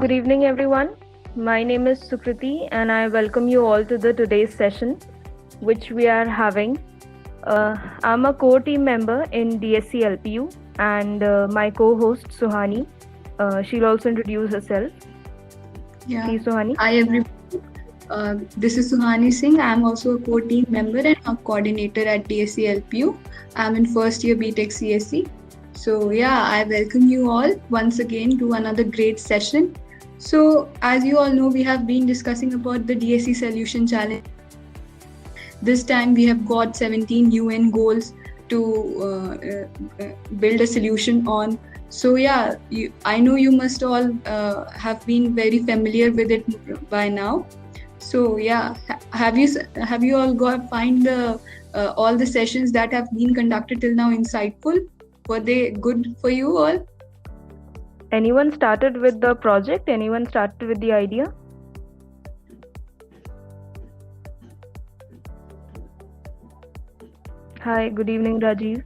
good evening, everyone. My name is Sukriti, and I welcome you all to the today's session, which we are having. I'm a core team member in DSC LPU, and my co-host Suhani. She'll also introduce herself. Yeah. Please, Suhani. Hi everyone. This is Suhani Singh. I'm also a core team member and a coordinator at DSC LPU. I'm in first year BTech CSE. So yeah, I welcome you all once again to another great session. So as you all know, we have been discussing about the DSC solution challenge. This time we have got 17 UN goals to build a solution on. So yeah, I know you must all have been very familiar with it by now. So yeah, have you all got find the all the sessions that have been conducted till now insightful? Were they good for you all? Anyone started with the project? Anyone started with the idea? Hi, good evening, Rajiv.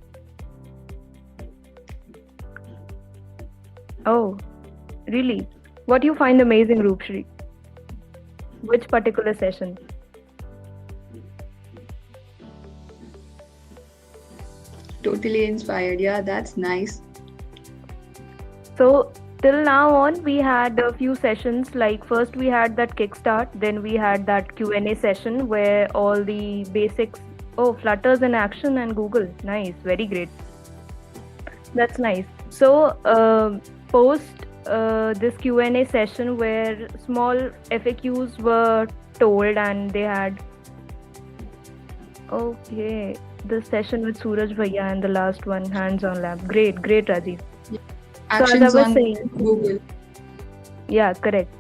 Oh, really? What do you find amazing, Roopshri? Which particular session? Totally inspired. Yeah, that's nice. So till now on, we had a few sessions. Like first we had that kickstart, then we had that Q&A session where all the basics. Oh, Flutters in action and Google. Nice, very great. That's nice. So post this Q&A session where small FAQs were told and they had. Okay, the session with Suraj Bhaiya and the last one, hands-on lab. Great, Rajiv. Actions as I was on saying, Google. Yeah, correct.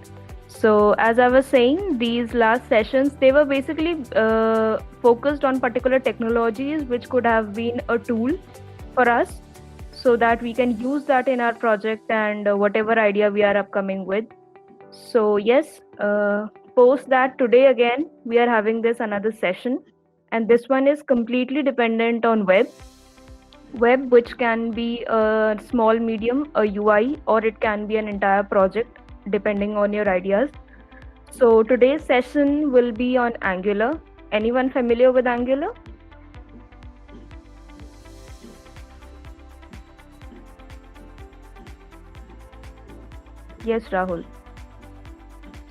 So as I was saying, these last sessions, they were basically focused on particular technologies which could have been a tool for us so that we can use that in our project and whatever idea we are upcoming with. So yes, post that today again, we are having this another session, and this one is completely dependent on web, which can be a small medium, a UI, or it can be an entire project depending on your ideas. So today's session will be on Angular. Anyone familiar with Angular? Yes, Rahul.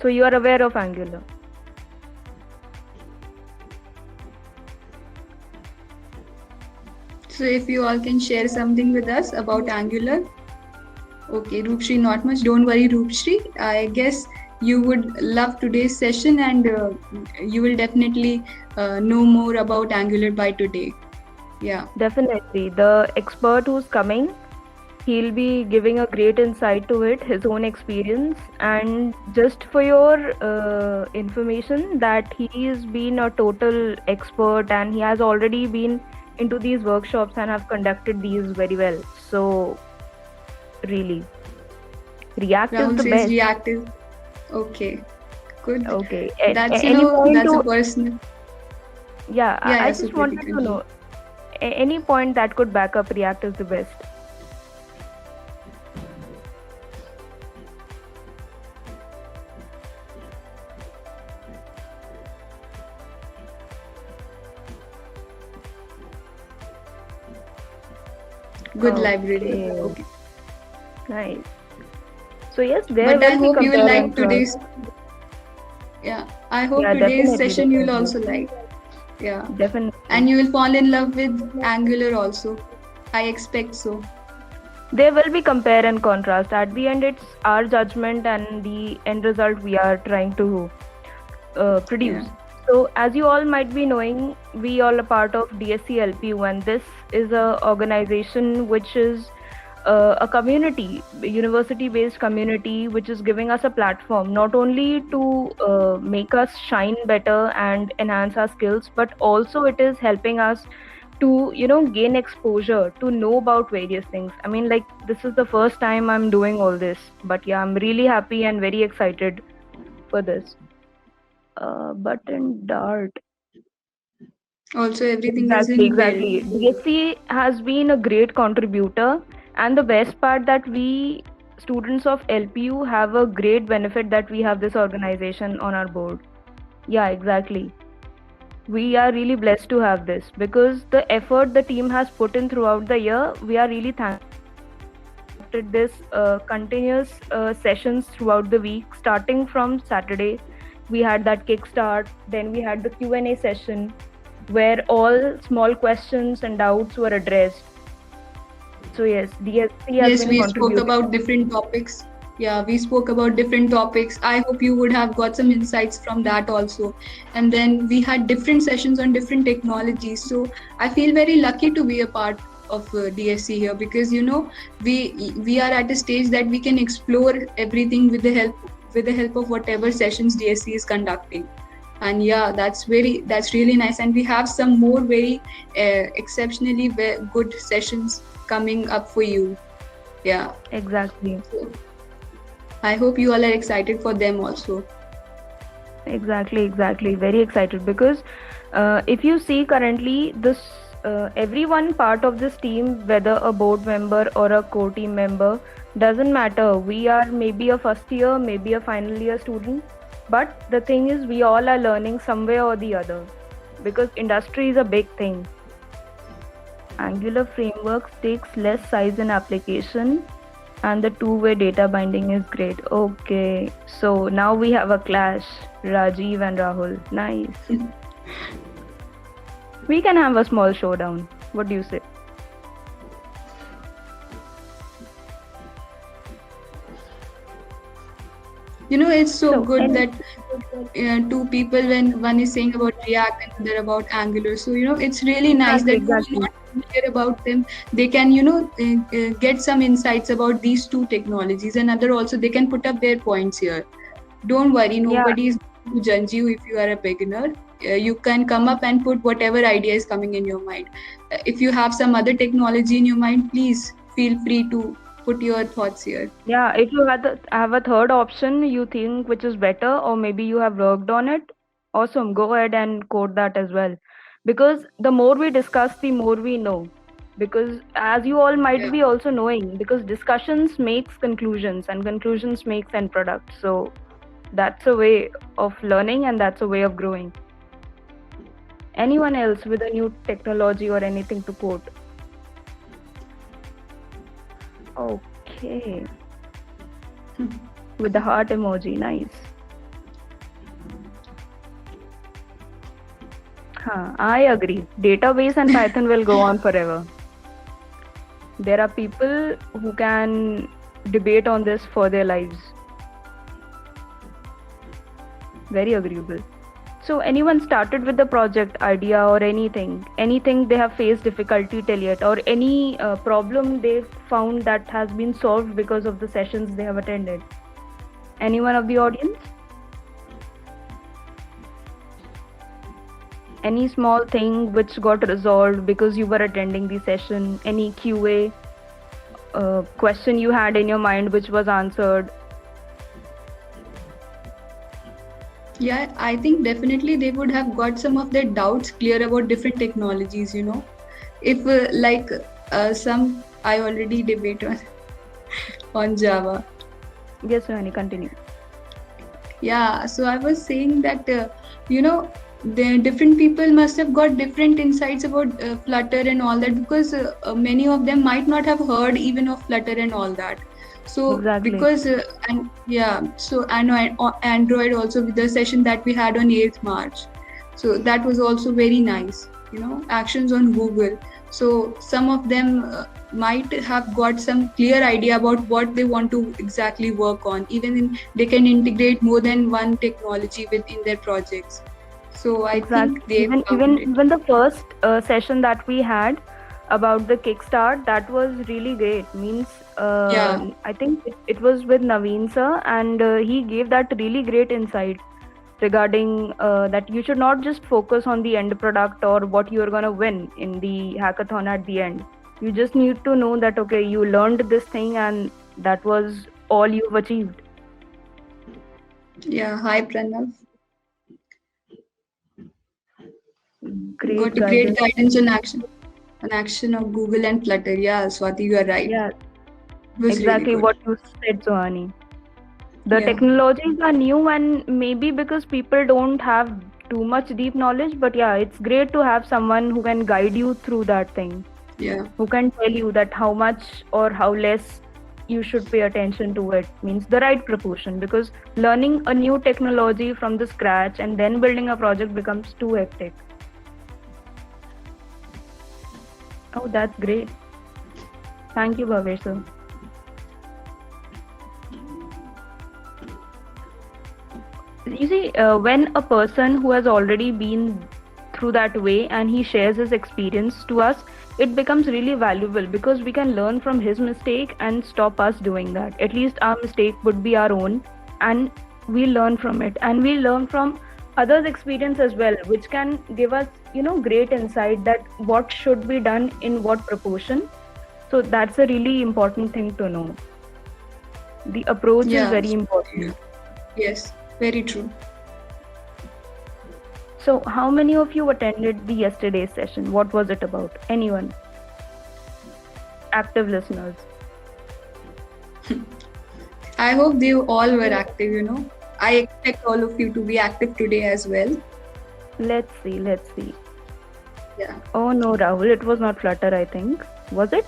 So you are aware of Angular. So if you all can share something with us about Angular. Okay, Roopshri, not much. Don't worry, Roopshri. I guess you would love today's session and you will definitely know more about Angular by today. Yeah. Definitely. The expert who's coming, he'll be giving a great insight to it, his own experience. And just for your information, that he has been a total expert and he has already been into these workshops and have conducted these very well. So really, React Rahul is the says best. reactive. Okay, good. Okay. That's Any point that's a to, personal. yeah, Yeah, I yeah, just Sukriti, wanted to continue. know any point that could back up React is the best. Good library. Okay, Okay. nice. So yes, there But I will be hope you will compare like and cross. today's. Yeah, I hope Yeah, today's definitely, session you will definitely, also like. Yeah, definitely. and you will fall in love with Angular also. I expect so. There will be compare and contrast. At the end, it's our judgment and the end result we are trying to produce. Yeah. So, as you all might be knowing, we all are part of DSC LPU, and this is a organization which is a community, university-based community, which is giving us a platform not only to make us shine better and enhance our skills, but also it is helping us to gain exposure, to know about various things. I mean, like, this is the first time I'm doing all this, but yeah, I'm really happy and very excited for this. Button Dart. Also, everything is Exactly, in build. exactly. DSC has been a great contributor, and the best part that we students of LPU have a great benefit that we have this organization on our board. Yeah, exactly. We are really blessed to have this because the effort the team has put in throughout the year, we are really thankful. This continuous sessions throughout the week, starting from Saturday. We had that kickstart, then we had the Q&A session where all small questions and doubts were addressed. So yes, DSC has Yes, been we spoke contributing. about different topics. Yeah, we spoke about different topics. I hope you would have got some insights from that also. And then we had different sessions on different technologies. So I feel very lucky to be a part of DSC here because we are at a stage that we can explore everything with the help of whatever sessions DSC is conducting. And yeah, that's really nice. And we have some more very exceptionally good sessions coming up for you. Yeah. Exactly. So I hope you all are excited for them also. Exactly. Very excited because if you see currently this everyone part of this team, whether a board member or a core team member, doesn't matter. We are maybe a first year, maybe a final year student, but the thing is we all are learning somewhere or the other because industry is a big thing. Angular frameworks takes less size in application and the two-way data binding is great. Okay, so now we have a clash, Rajiv and Rahul. Nice. We can have a small showdown. What do you say? It's so So, good any that two people, when one is saying about React and other about Angular, so it's really nice that who's exactly. not familiar about them, they can get some insights about these two technologies, and other also they can put up their points here. Don't worry, Yeah, nobody is going to judge you if you are a beginner. You can come up and put whatever idea is coming in your mind. If you have some other technology in your mind, please feel free to put your thoughts here. yeah. If you have a third option you think which is better, or maybe you have worked on it, awesome. Go ahead and code that as well. Because the more we discuss, the more we know. Because as you all might Yeah. be also knowing, because discussions makes conclusions and conclusions makes end product. So that's a way of learning and that's a way of growing. Anyone else with a new technology or anything to quote? Okay. With the heart emoji, nice. I agree. Database and Python will go on forever. There are people who can debate on this for their lives. Very agreeable. So anyone started with the project idea or anything they have faced difficulty till yet, or any problem they found that has been solved because of the sessions they have attended? Anyone of the audience? Any small thing which got resolved because you were attending the session? Any QA question you had in your mind which was answered? Yeah, I think definitely they would have got some of their doubts clear about different technologies. If some I already debate on on Java. Yes, Suhani, continue. Yeah, so I was saying that the different people must have got different insights about Flutter and all that because many of them might not have heard even of Flutter and all that. So Exactly. because and yeah, so Android also with the session that we had on 8th March. So that was also very nice. Actions on Google. So some of them might have got some clear idea about what they want to exactly work on. They can integrate more than one technology within their projects. So I Exactly. think they Even found even it. even the first session that we had about the kickstart, that was really great. Means Yeah, I think it was with Naveen sir, and he gave that really great insight regarding that you should not just focus on the end product or what you are gonna win in the hackathon at the end. You just need to know that okay, you learned this thing and that was all you've achieved. yeah. Hi, Pranav. Great Got a great guidance. guidance on action of Google and Flutter. Yeah, Swati, you are right. Yeah, It was really Exactly good. what you said, Suhani. The Yeah. technologies are new, and maybe because people don't have too much deep knowledge, but yeah, it's great to have someone who can guide you through that thing, Yeah. who can tell you that how much or how less you should pay attention to it, means the right proportion, because learning a new technology from the scratch and then building a project becomes too hectic. Oh, that's great. Thank you, Bhavesh sir. You see, when a person who has already been through that way and he shares his experience to us, it becomes really valuable because we can learn from his mistake and stop us doing that. At least our mistake would be our own, and we learn from it, and we learn from others' experience as well, which can give us, great insight that what should be done in what proportion. So that's a really important thing to know. The approach is Yeah. very important. Yes. Very true. So, how many of you attended the yesterday's session? What was it about? Anyone? Active listeners. I hope they all were active, I expect all of you to be active today as well. Let's see, let's see. Yeah. Oh no, Rahul, it was not Flutter, I think. Was it?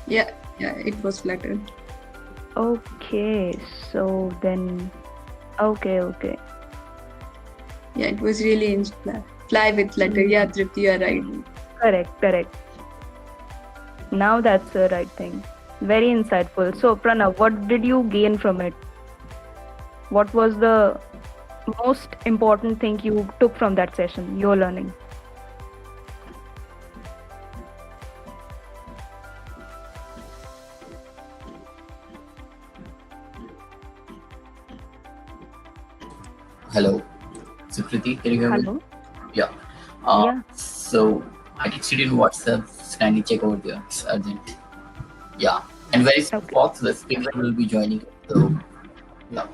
Yeah. Yeah. It was Flutter. Okay, so then. Okay. Yeah. It was really in Fly with Flutter. Yeah, Tripti, you are right. Correct. Now that's the right thing. Very insightful. So, Pranav, what did you gain from it? What was the most important thing you took from that session, your learning? Hello, Sukriti, can you hear me? Hello? Yeah. Yeah. So I texted you in WhatsApp. Kindly check over there. It's urgent. Yeah. And very soon, Okay. Fox, the speaker will be joining. So yeah.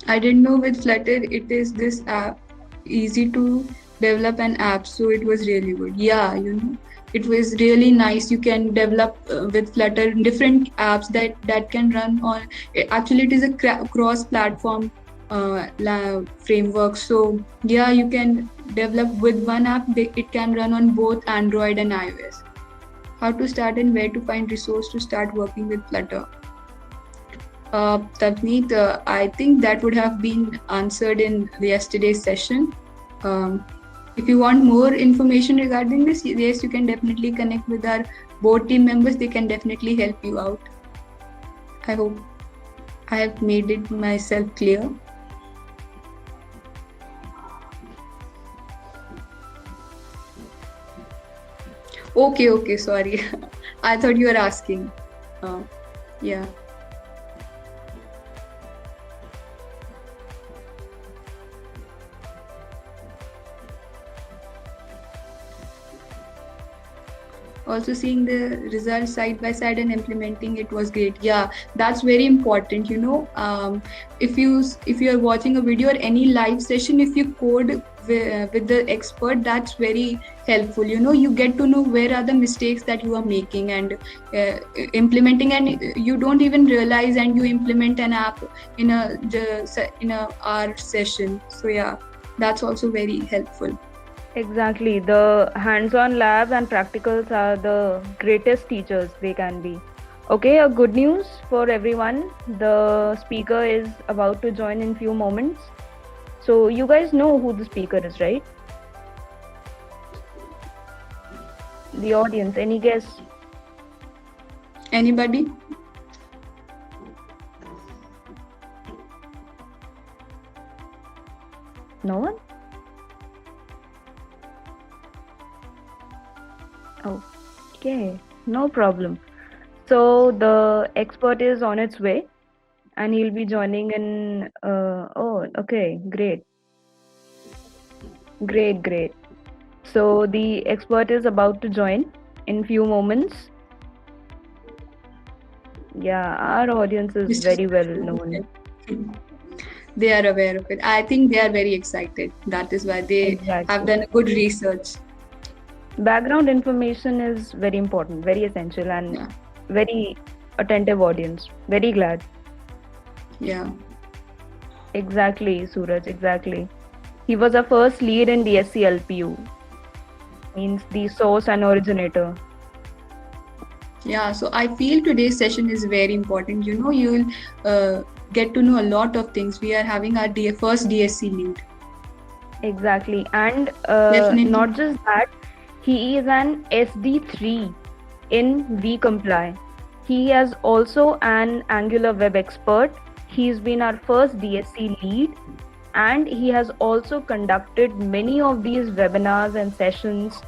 I didn't know with Flutter it is this app easy to develop an app, so it was really good. Yeah, it was really nice. You can develop with Flutter different apps that can run on. Actually, it is a cross-platform framework. So yeah, you can develop with one app. It can run on both Android and iOS. How to start and where to find resource to start working with Flutter. Tavneet, I think that would have been answered in yesterday's session. If you want more information regarding this, yes, you can definitely connect with our board team members. They can definitely help you out. I hope I have made it myself clear. Okay, sorry. I thought you were asking. Yeah. Also seeing the results side by side and implementing it was great. Yeah, that's very important. If you are watching a video or any live session, if you code with the expert, that's very helpful. You get to know where are the mistakes that you are making and implementing, and you don't even realize, and you implement an app in a hour session. So yeah, that's also very helpful. Exactly. The hands-on labs and practicals are the greatest teachers they can be. Okay, a good news for everyone. The speaker is about to join in few moments. So you guys know who the speaker is, right? The audience, any guess? Anybody? No one? Okay, no problem. So the expert is on its way and he'll be joining in. Okay, great. So the expert is about to join in few moments. Yeah, our audience is Mr. very well Suraj known. Kumar. They are aware of it. I think they are very excited. That is why they have Exactly. done a good research. Background information is very important, very essential, and Yeah, very attentive audience. Very glad. yeah, Exactly, Suraj, exactly. He was our first lead in DSC LPU, means the source and originator. yeah. So I feel today's session is very important. You know, you'll get to know a lot of things. We are having our first DSC lead. Exactly. And Definitely. not just that, he is an SD3 in We Comply. He is also an Angular web expert. He's been our first DSC lead, and he has also conducted many of these webinars and sessions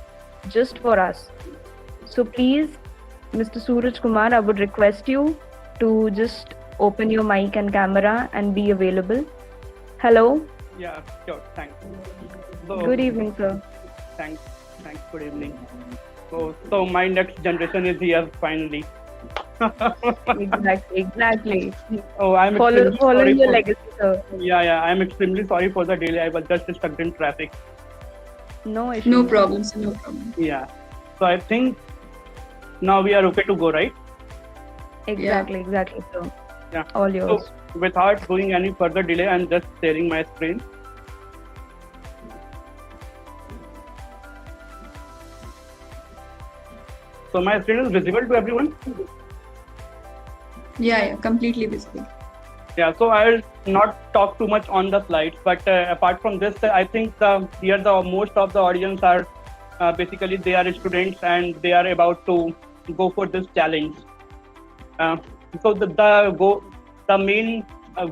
just for us. So please, Mr. Suraj Kumar, I would request you to just open your mic and camera and be available. Hello. Yeah, sure. Thanks. So, Good evening, sir. thanks. Thanks. Good evening. So my next generation is here finally. Exactly. Oh, I'm extremely sorry Following your for. legacy, sir. Yeah. I'm extremely sorry for the delay. I was just stuck in traffic. No No issues. problem, sir. No problem. Yeah. So I think now we are okay to go, right? Exactly, sir. Yeah. All So yours. without doing any further delay, I'm just sharing my screen. So my screen is visible to everyone. Yeah, completely visible. Yeah, so I'll not talk too much on the slides, but apart from this, I think the most of the audience are basically they are students and they are about to go for this challenge. Uh, so the main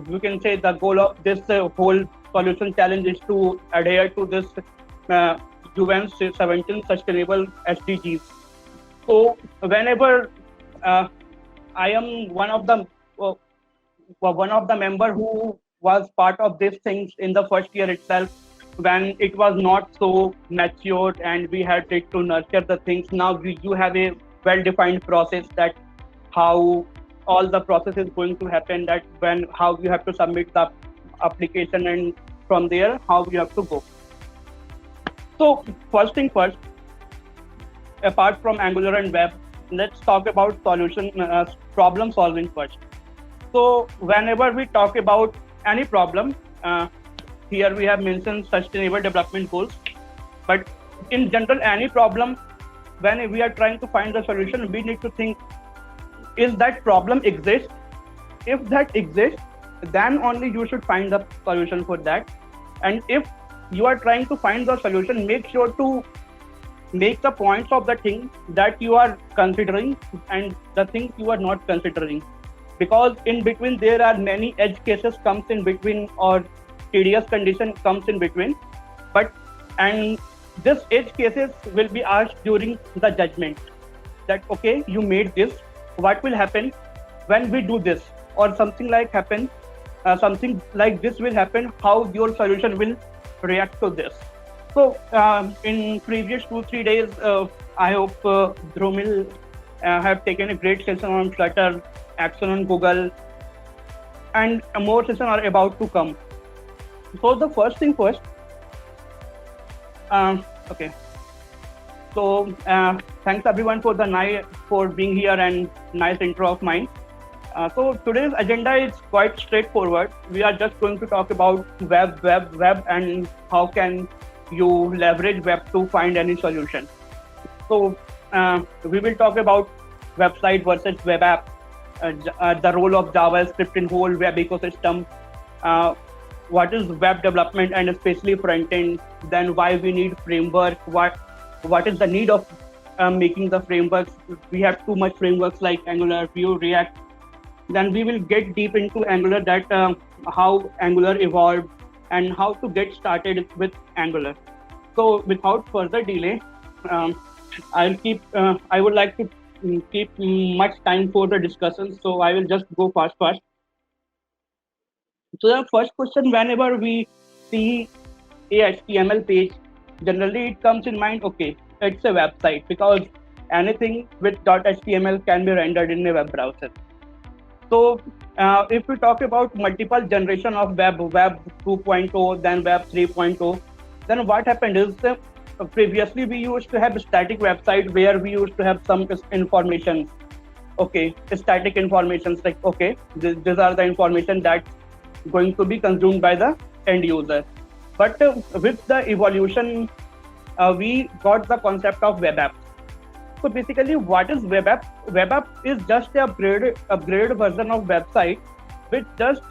you can say the goal of this whole solution challenge is to adhere to this uh, UN's 17 sustainable SDGs. So whenever I am one of the member who was part of these things in the first year itself when it was not so matured and we had to nurture the things. Now you have a well defined process that how all the process is going to happen, that when how you have to submit the application, and from there how you have to go. So first thing first, apart from Angular and web, let's talk about problem solving first. So whenever we talk about any problem, here we have mentioned sustainable development goals, but in general, any problem, when we are trying to find the solution, we need to think, is that problem exist? If that exists, then only you should find the solution for that. And if you are trying to find the solution, make sure to make the points of the thing that you are considering and the things you are not considering, because in between there are many edge cases comes in between, or tedious condition comes in between, and this edge cases will be asked during the judgment, that okay, you made this, what will happen when we do this, or something like something like this will happen, how your solution will react to this. So in previous 2-3 days, I hope Dhromil have taken a great session on Flutter, Action on Google, and more sessions are about to come. So the first thing first, okay. So thanks everyone for for being here and nice intro of mine. So today's agenda is quite straightforward. We are just going to talk about web, and how can you leverage web to find any solution. So we will talk about website versus web app, the role of JavaScript in whole web ecosystem, what is web development and especially front end, then why we need framework, what is the need of making the frameworks. We have too much frameworks like Angular, Vue, React. Then we will get deep into Angular, that how Angular evolved and how to get started with Angular. So without further delay, I would like to keep much time for the discussion, so I will just go fast. So the first question, whenever we see a HTML page, generally it comes in mind, okay, it's a website, because anything with .html can be rendered in a web browser. So if we talk about multiple generation of web 2.0, then web 3.0, then what happened is previously we used to have a static website where we used to have some information. Okay, static informations like, okay, these are the information that's going to be consumed by the end user. But with the evolution, we got the concept of web apps. So basically, what is web app? Web app is just a upgraded version of website, which just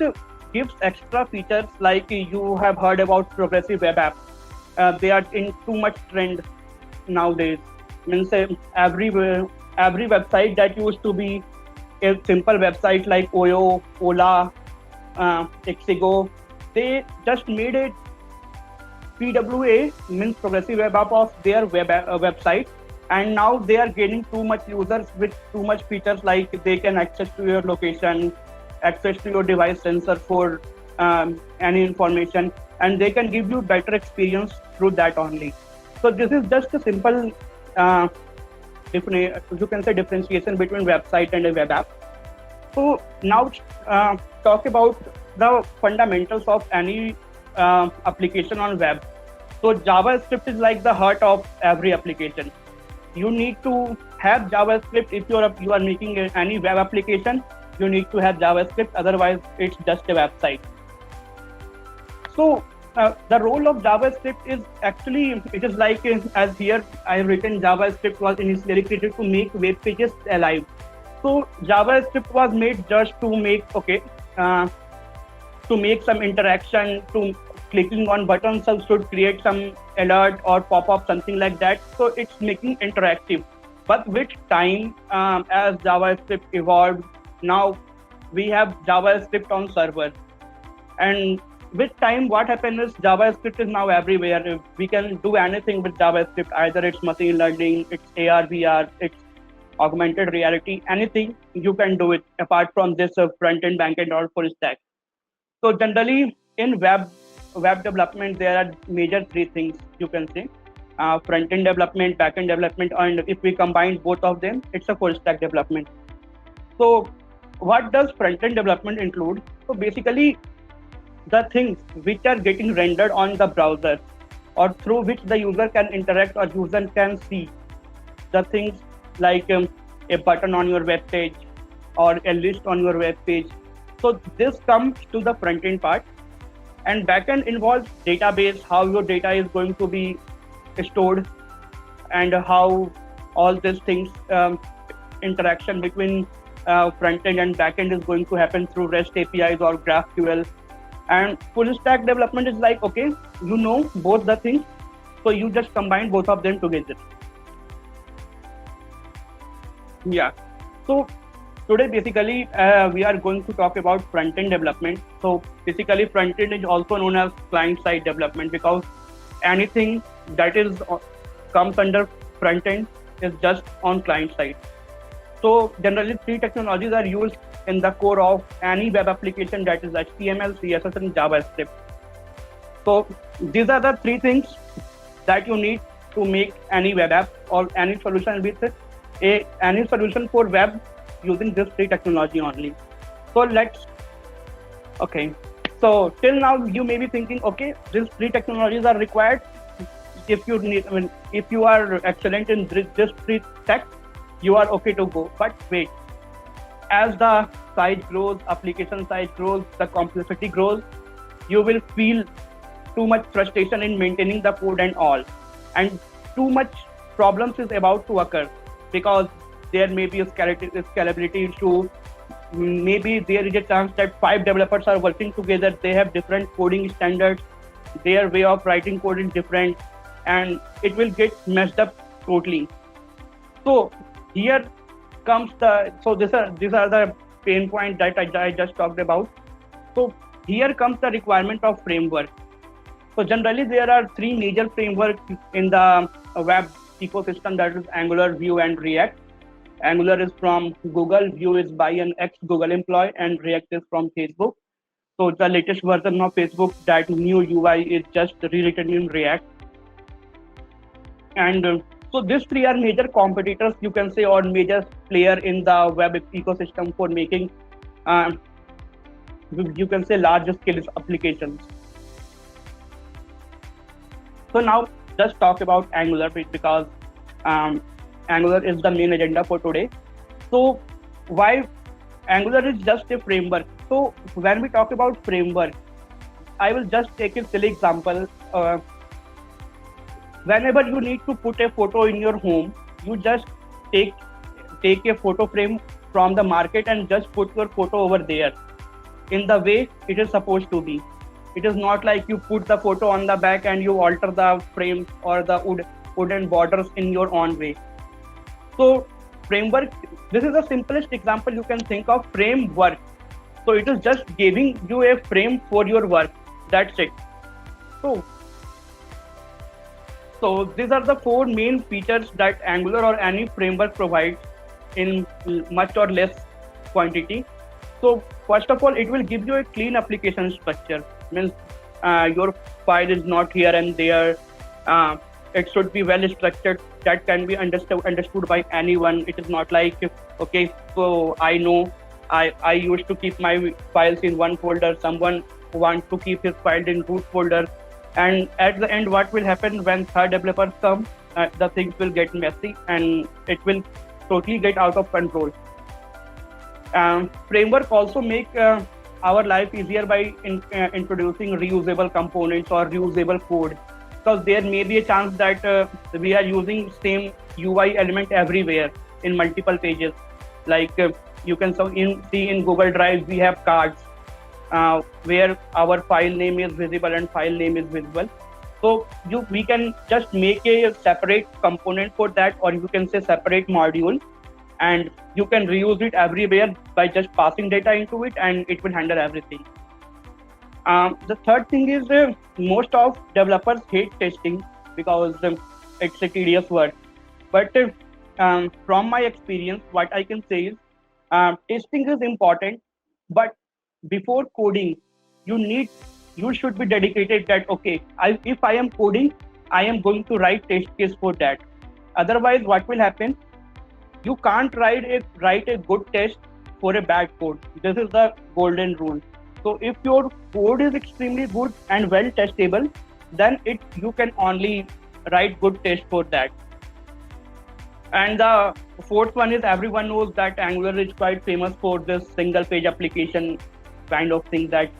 gives extra features. Like you have heard about progressive web apps. They are in too much trend nowadays. Means every website that used to be a simple website like Oyo, Ola, Exigo, they just made it PWA, means progressive web app, of their website, and now they are gaining too much users with too much features, like they can access to your location, access to your device sensor for any information, and they can give you better experience through that only. So this is just a simple you can say differentiation between website and a web app. So now talk about the fundamentals of any application on web. So JavaScript is like the heart of every application. You need to have JavaScript. If you are making any web application, you need to have JavaScript. Otherwise, it's just a website. So the role of JavaScript is actually, it is like, as here I have written, JavaScript was initially created to make web pages alive. So JavaScript was made just to make to make some interaction, to clicking on buttons should create some alert or pop-up, something like that. So it's making interactive. But with time, as JavaScript evolved, now we have JavaScript on server. And with time, what happened is JavaScript is now everywhere. We can do anything with JavaScript. Either it's machine learning, it's AR, VR, it's augmented reality, anything you can do it apart from this front-end, back-end, or full stack. So generally in web development, there are major three things you can say: front-end development, back-end development, and if we combine both of them, it's a full stack development. So what does front-end development include? So basically, the things which are getting rendered on the browser, or through which the user can interact or user can see the things, like a button on your web page or a list on your web page. So this comes to the front end part. And backend involves database, how your data is going to be stored, and how all these things, interaction between front end and backend is going to happen through REST APIs or GraphQL. And full stack development is like, okay, you know both the things, so you just combine both of them together. Yeah. So today basically we are going to talk about front-end development. So basically front-end is also known as client-side development, because anything that is comes under front-end is just on client-side. So generally three technologies are used in the core of any web application, that is HTML, CSS, and JavaScript. So these are the three things that you need to make any web app or any solution with it. Any solution for web using this three technology only. So so till now you may be thinking, okay, these three technologies are required. If you are excellent in this three tech, you are okay to go. But wait, as the size grows, application size grows, the complexity grows, you will feel too much frustration in maintaining the code and all, and too much problems is about to occur, because there may be a scalability issue. Maybe there is a chance that 5 developers are working together. They have different coding standards. Their way of writing code is different, and it will get messed up totally. So here comes these are the pain points that I just talked about. So here comes the requirement of framework. So generally there are three major frameworks in the web ecosystem, that is Angular, Vue, and React. Angular is from Google, Vue is by an ex-Google employee, and React is from Facebook. So the latest version of Facebook, that new UI is just rewritten in React. And so these three are major competitors, you can say, or major player in the web ecosystem for making you can say large scale applications. So now just talk about Angular because Angular is the main agenda for today. So why Angular is just a framework. So when we talk about framework, I will just take a silly example. Whenever you need to put a photo in your home, you just take a photo frame from the market and just put your photo over there in the way it is supposed to be. It is not like you put the photo on the back and you alter the frame or the wooden borders in your own way. So framework, this is the simplest example you can think of, framework. So it is just giving you a frame for your work. That's it. So these are the four main features that Angular or any framework provides in much or less quantity. So first of all, it will give you a clean application structure. Means your file is not here and there. It should be well structured. That can be understood by anyone. It is not like, okay, so I know I used to keep my files in one folder. Someone wants to keep his file in root folder. And at the end, what will happen when third developers come? The things will get messy and it will totally get out of control. Framework also make our life easier by introducing reusable components or reusable code, because there may be a chance that we are using same UI element everywhere in multiple pages. Like you can see in Google Drive, we have cards where our file name is visible and file name is visible. So we can just make a separate component for that, or you can say separate module, and you can reuse it everywhere by just passing data into it, and it will handle everything. The third thing is most of developers hate testing because it's a tedious work. But from my experience, what I can say is testing is important, but before coding, you should be dedicated that, okay, if I am coding, I am going to write test case for that. Otherwise, what will happen? You can't write a good test for a bad code. This is the golden rule. So if your code is extremely good and well testable, then you can only write good test for that. And the fourth one is, everyone knows that Angular is quite famous for this single page application kind of thing, that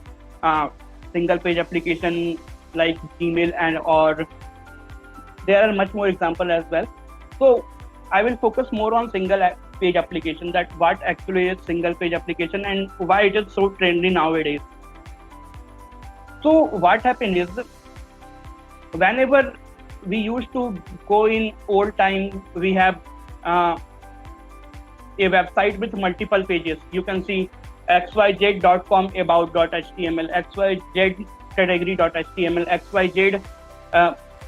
single page application like Gmail or there are much more examples as well. So I will focus more on single page application, that what actually is single page application and why it is so trendy nowadays. So what happened is, whenever we used to go in old time, we have a website with multiple pages. You can see xyz.com about.html, xyz category.html, xyz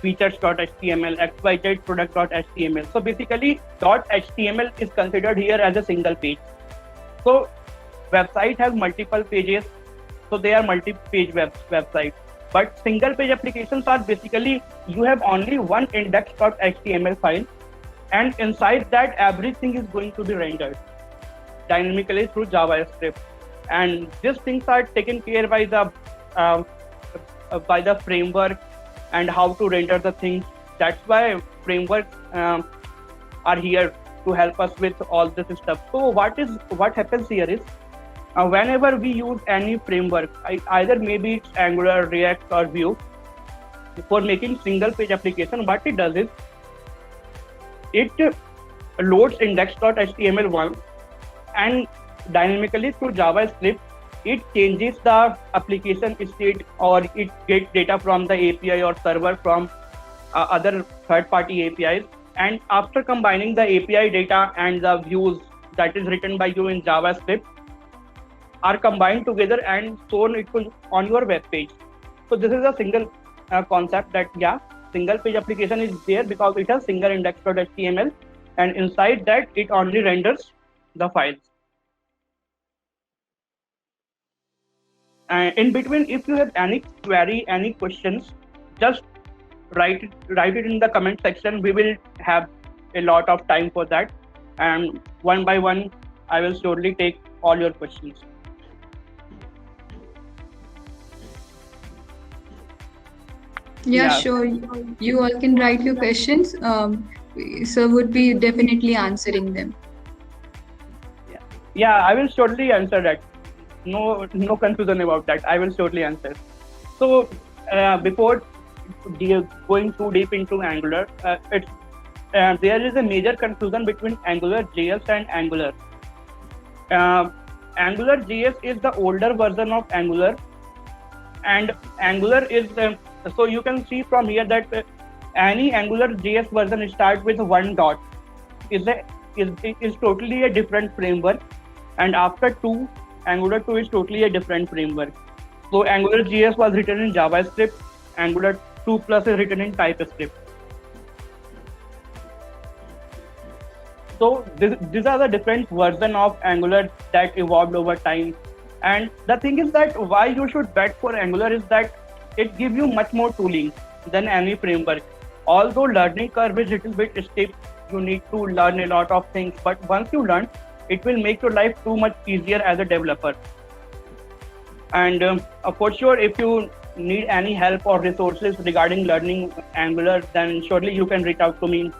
features.html, xyz product.html. So basically .html is considered here as a single page. So website has multiple pages, so they are multi-page websites. But single page applications are basically, you have only one index.html file, and inside that everything is going to be rendered dynamically through JavaScript. And these things are taken care by the framework and how to render the things. That's why frameworks are here to help us with all this stuff. So what happens here is, whenever we use any framework, either maybe it's Angular, React or Vue, for making single page application, what it does is, it loads index.html once, and dynamically through JavaScript, it changes the application state, or it gets data from the API or server from other third-party APIs. And after combining the API data and the views that is written by you in JavaScript are combined together and shown it on your web page. So this is a single concept, that single page application is there because it has single index.html, and inside that it only renders the files. In between, if you have any query, any questions, just write it in the comment section. We will have a lot of time for that, and one by one I will surely take all your questions. Yeah, Yeah. sure. You all can write your questions. Sir would be definitely answering them. Yeah, I will shortly answer that. No confusion about that. I will shortly answer. So before going too deep into Angular, there is a major confusion between Angular JS and Angular. Angular JS is the older version of Angular, and Angular is so you can see from here that any Angular JS version start with one dot is a is totally a different framework, and after two, Angular 2 is totally a different framework. So Angular JS was written in JavaScript, Angular 2 plus is written in TypeScript. So these are the different version of Angular that evolved over time. And the thing is that why you should bet for Angular is that it gives you much more tooling than any framework. Although learning curve is little bit steep, you need to learn a lot of things. But once you learn, it will make your life too much easier as a developer. And for sure, if you need any help or resources regarding learning Angular, then surely you can reach out to me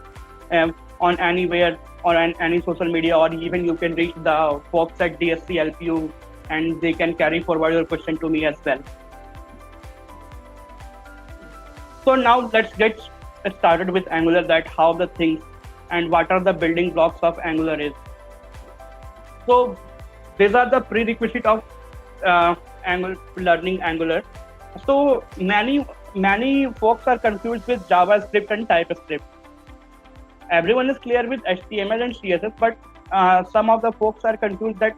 on anywhere or on any social media, or even you can reach the folks at DSC LPU and they can carry forward your question to me as well. So now let's get started with Angular, that how the things and what are the building blocks of Angular is. So these are the prerequisite of learning Angular. So many folks are confused with JavaScript and TypeScript. Everyone is clear with HTML and CSS, but some of the folks are confused that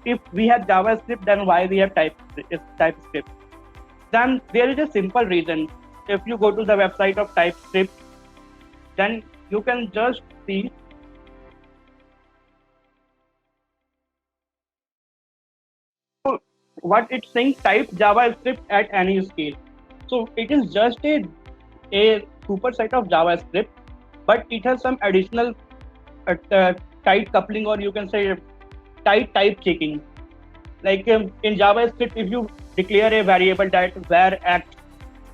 if we have JavaScript, then why we have TypeScript? Then there is a simple reason. If you go to the website of TypeScript, then you can just see what it's saying, type JavaScript at any scale. So it is just a superset of JavaScript, but it has some additional tight coupling, or you can say tight type checking. Like in JavaScript, if you declare a variable that var x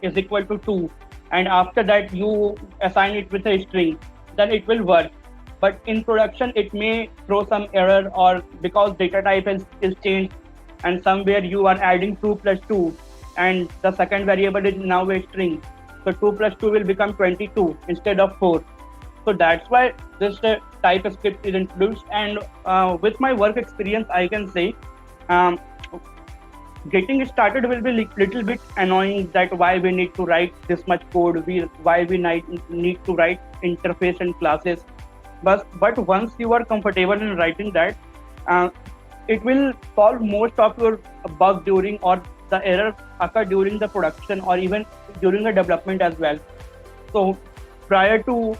is equal to 2, and after that you assign it with a string, then it will work. But in production, it may throw some error, or because data type is changed, and somewhere you are adding 2 plus 2, and the second variable is now a string. So 2 plus 2 will become 22 instead of 4. So that's why this TypeScript is introduced. And with my work experience, I can say getting started will be little bit annoying, that why we need to write this much code, why we need to write interface and classes. But once you are comfortable in writing that, it will solve most of your bug during, or the error occur during the production, or even during the development as well. So prior to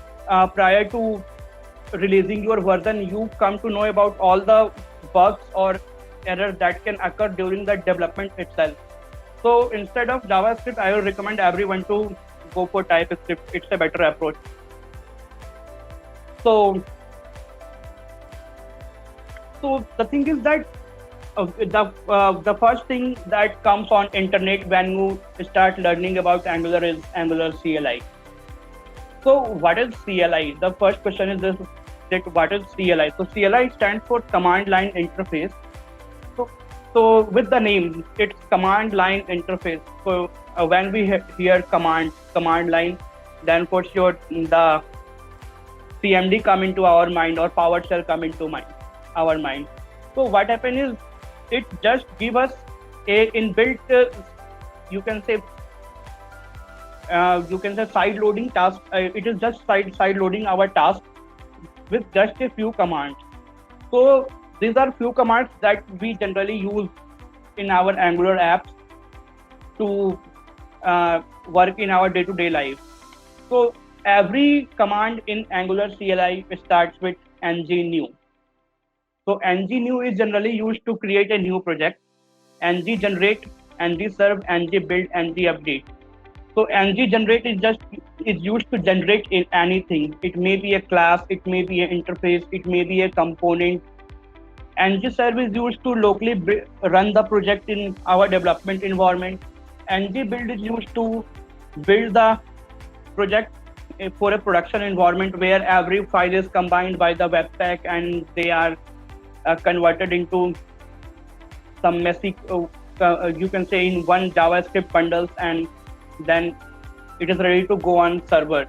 releasing your version, you come to know about all the bugs or errors that can occur during the development itself. So instead of JavaScript, I will recommend everyone to go for TypeScript. It's a better approach. So the thing is that the first thing that comes on internet when you start learning about Angular is Angular CLI. So what is CLI? The first question is this: that what is CLI? So CLI stands for command line interface. So with the name, it's command line interface. So when we hear command line, then for sure the CMD come into our mind, or PowerShell come into our mind. So what happens is, it just give us a inbuilt, you can say side loading task. It is just side loading our task with just a few commands. So these are few commands that we generally use in our Angular apps to work in our day-to-day life. So every command in Angular CLI starts with ng-new. So ng-new is generally used to create a new project. ng-generate, ng-serve, ng-build, ng-update. So ng-generate is used to generate anything. It may be a class, it may be an interface, it may be a component. ng-serve is used to locally run the project in our development environment. ng-build is used to build the project for a production environment where every file is combined by the webpack and they are converted into some messy, you can say, in one JavaScript bundles, and then it is ready to go on server.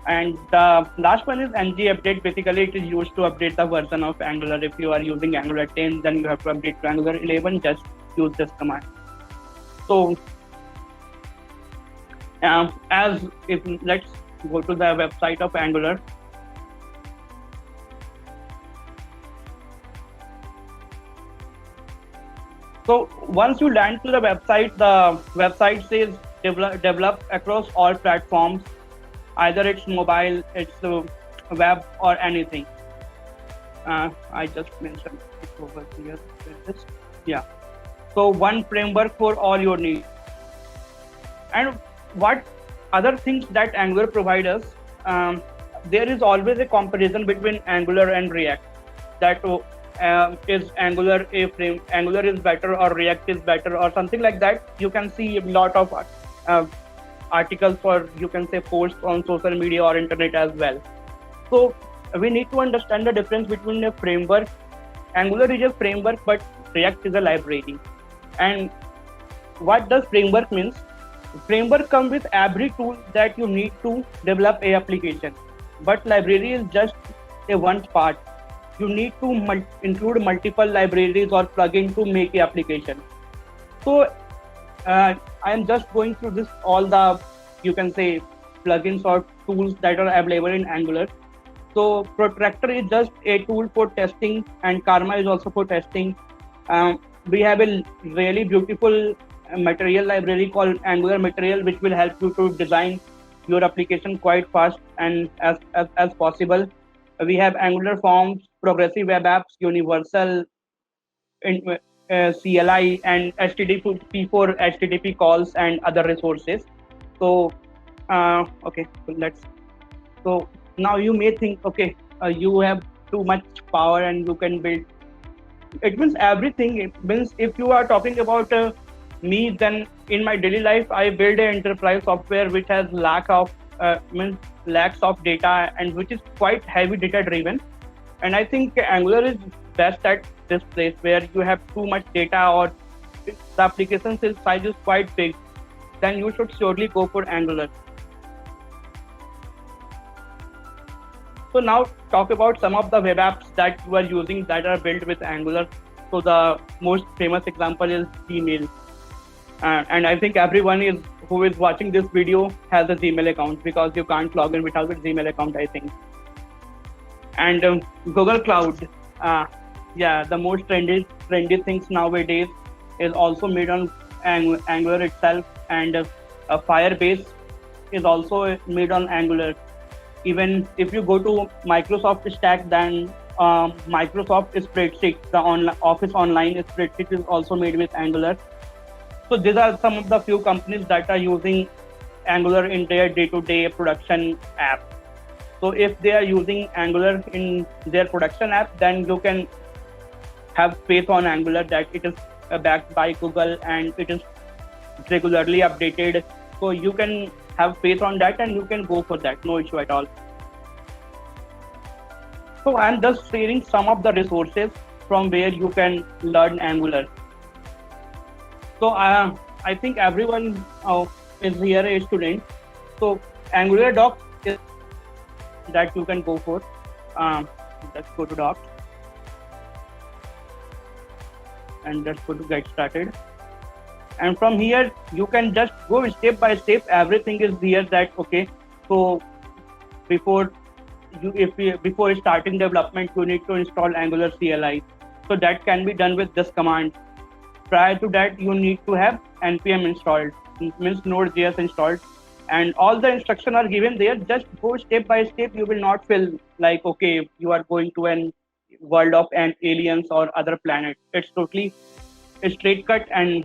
And the last one is ng update. Basically, it is used to update the version of Angular. If you are using Angular 10, then you have to update to Angular 11. Just use this command. So, let's go to the website of Angular. So once you land to the website says develop across all platforms. Either it's mobile, it's web, or anything. I just mentioned it over here. Yeah. So one framework for all your needs. And what other things that Angular provides us? There is always a comparison between Angular and React. That is Angular Angular is better or React is better or something like that. You can see a lot of articles, or you can say posts on social media or internet as well. So we need to understand the difference between a framework. Angular is a framework, but React is a library. And what does framework means? Framework comes with every tool that you need to develop a application, but library is just a one part. You need to include multiple libraries or plugin to make a application. So I am just going through this, all the, you can say, plugins or tools that are available in Angular. So Protractor is just a tool for testing, and Karma is also for testing. We have a really beautiful material library called Angular Material, which will help you to design your application quite fast and as possible. We have Angular Forms, Progressive Web Apps, Universal CLI, and HTTP for HTTP calls and other resources. So, okay, so now you may think, okay, you have too much power and you can build. It means everything. It means if you are talking about me, then in my daily life, I build an enterprise software which has lacks of data and which is quite heavy data driven. And I think Angular is best at this place where you have too much data or the application size is quite big. Then you should surely go for Angular. So now talk about some of the web apps that you are using that are built with Angular. So the most famous example is Gmail. And I think everyone who is watching this video has a Gmail account, because you can't log in without a Gmail account, I think. And Google Cloud, the most trendy things nowadays is also made on Angular itself, and Firebase is also made on Angular. Even if you go to Microsoft stack, then Microsoft Spreadsheet, the Office Online Spreadsheet, is also made with Angular. So these are some of the few companies that are using Angular in their day-to-day production app. So if they are using Angular in their production app, then you can have faith on Angular that it is backed by Google and it is regularly updated. So you can have faith on that and you can go for that, no issue at all. So I'm just sharing some of the resources from where you can learn Angular. So I think everyone is here a student. So Angular docs is that you can go for. Let's go to docs and let's go to get started. And from here you can just go step by step. Everything is here. That okay. So before starting development, you need to install Angular CLI. So that can be done with this command. Prior to that, you need to have npm installed, means Node.js installed, and all the instructions are given there. Just go step by step. You will not feel like, okay, you are going to an world of aliens or other planet. It's totally a straight cut and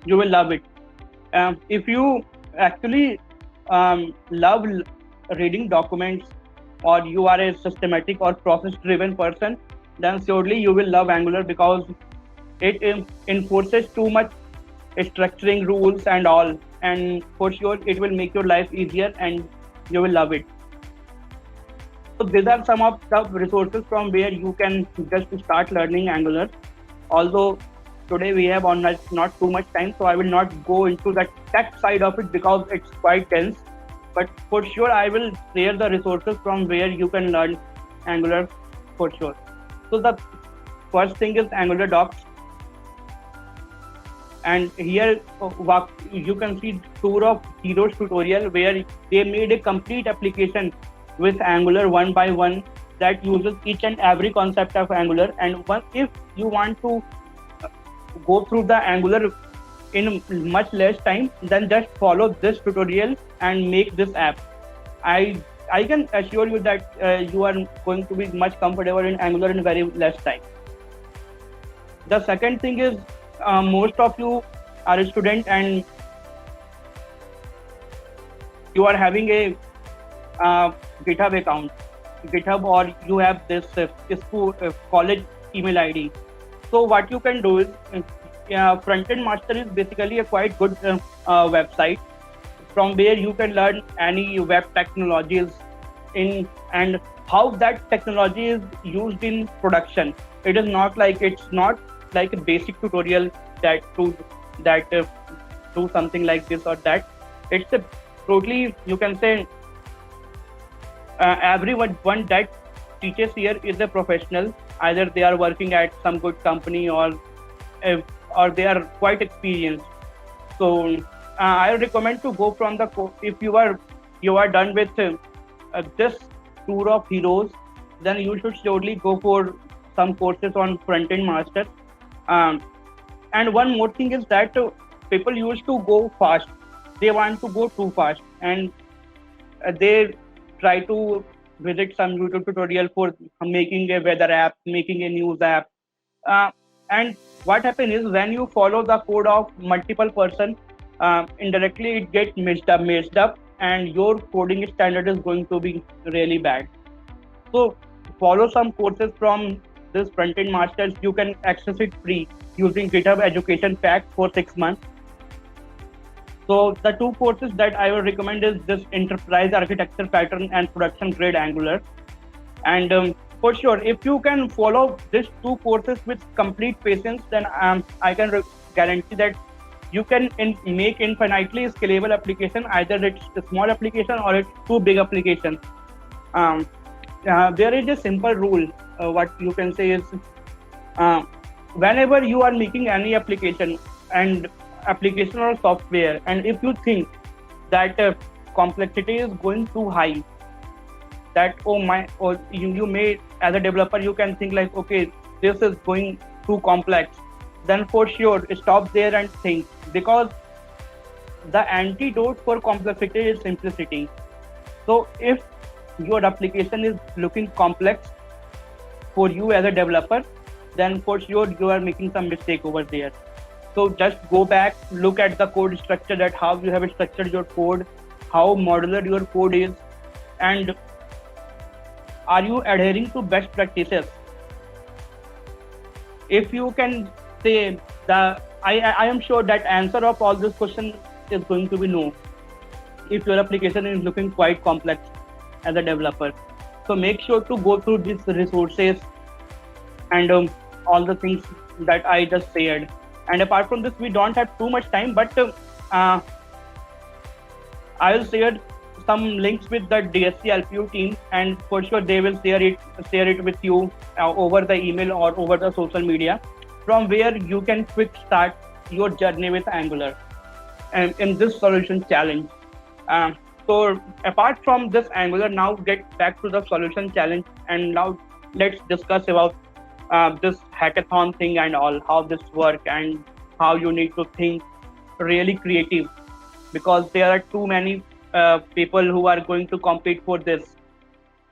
you will love it. If you actually love reading documents, or you are a systematic or process driven person, then surely you will love Angular, because it enforces too much structuring rules and all, and for sure it will make your life easier and you will love it. So these are some of the resources from where you can just start learning Angular. Although today we have on not too much time, so I will not go into the tech side of it because it's quite dense. But for sure, I will share the resources from where you can learn Angular for sure. So the first thing is Angular Docs. And here you can see Tour of Heroes tutorial where they made a complete application with Angular one by one that uses each and every concept of Angular. And if you want to go through the Angular in much less time, then just follow this tutorial and make this app. I can assure you that you are going to be much comfortable in Angular in very less time. The second thing is most of you are a student and you are having a GitHub account, or you have this school college email ID. So what you can do is Frontend Master is basically a quite good website from where you can learn any web technologies and how that technology is used in production. It's not like a basic tutorial that do something like this or that. It's a totally, you can say, everyone that teaches here is a professional. Either they are working at some good company or they are quite experienced. So I recommend to go from if you are done with this Tour of Heroes, then you should surely go for some courses on Frontend Master. And one more thing is that people used to go fast. They want to go too fast, and they try to visit some YouTube tutorial for making a weather app, making a news app. And what happens is when you follow the code of multiple person, indirectly it gets messed up, and your coding standard is going to be really bad. So follow some courses from this Frontend Masters. You can access it free using GitHub Education Pack for 6 months. So the two courses that I would recommend is this Enterprise Architecture Pattern and Production Grade Angular. And for sure, if you can follow these two courses with complete patience, then I can guarantee that you can make infinitely scalable application. Either it's a small application or it's too big application. There is a simple rule. What you can say is, whenever you are making any application or software, and if you think that complexity is going too high, that you may, as a developer, you can think like, okay, this is going too complex, then for sure stop there and think, because the antidote for complexity is simplicity. So if your application is looking complex for you as a developer, then for sure you are making some mistake over there. So just go back, look at the code structure, that how you have structured your code, how modular your code is, and are you adhering to best practices? If you can say I am sure that answer of all this question is going to be no, if your application is looking quite complex as a developer. So make sure to go through these resources and all the things that I just said. And apart from this, we don't have too much time, but I will share some links with the DSC LPU team, and for sure they will share it with you over the email or over the social media, from where you can quick start your journey with Angular and in this solution challenge. So apart from this Angular, now get back to the solution challenge, and now let's discuss about this hackathon thing and all, how this work and how you need to think really creative, because there are too many people who are going to compete for this,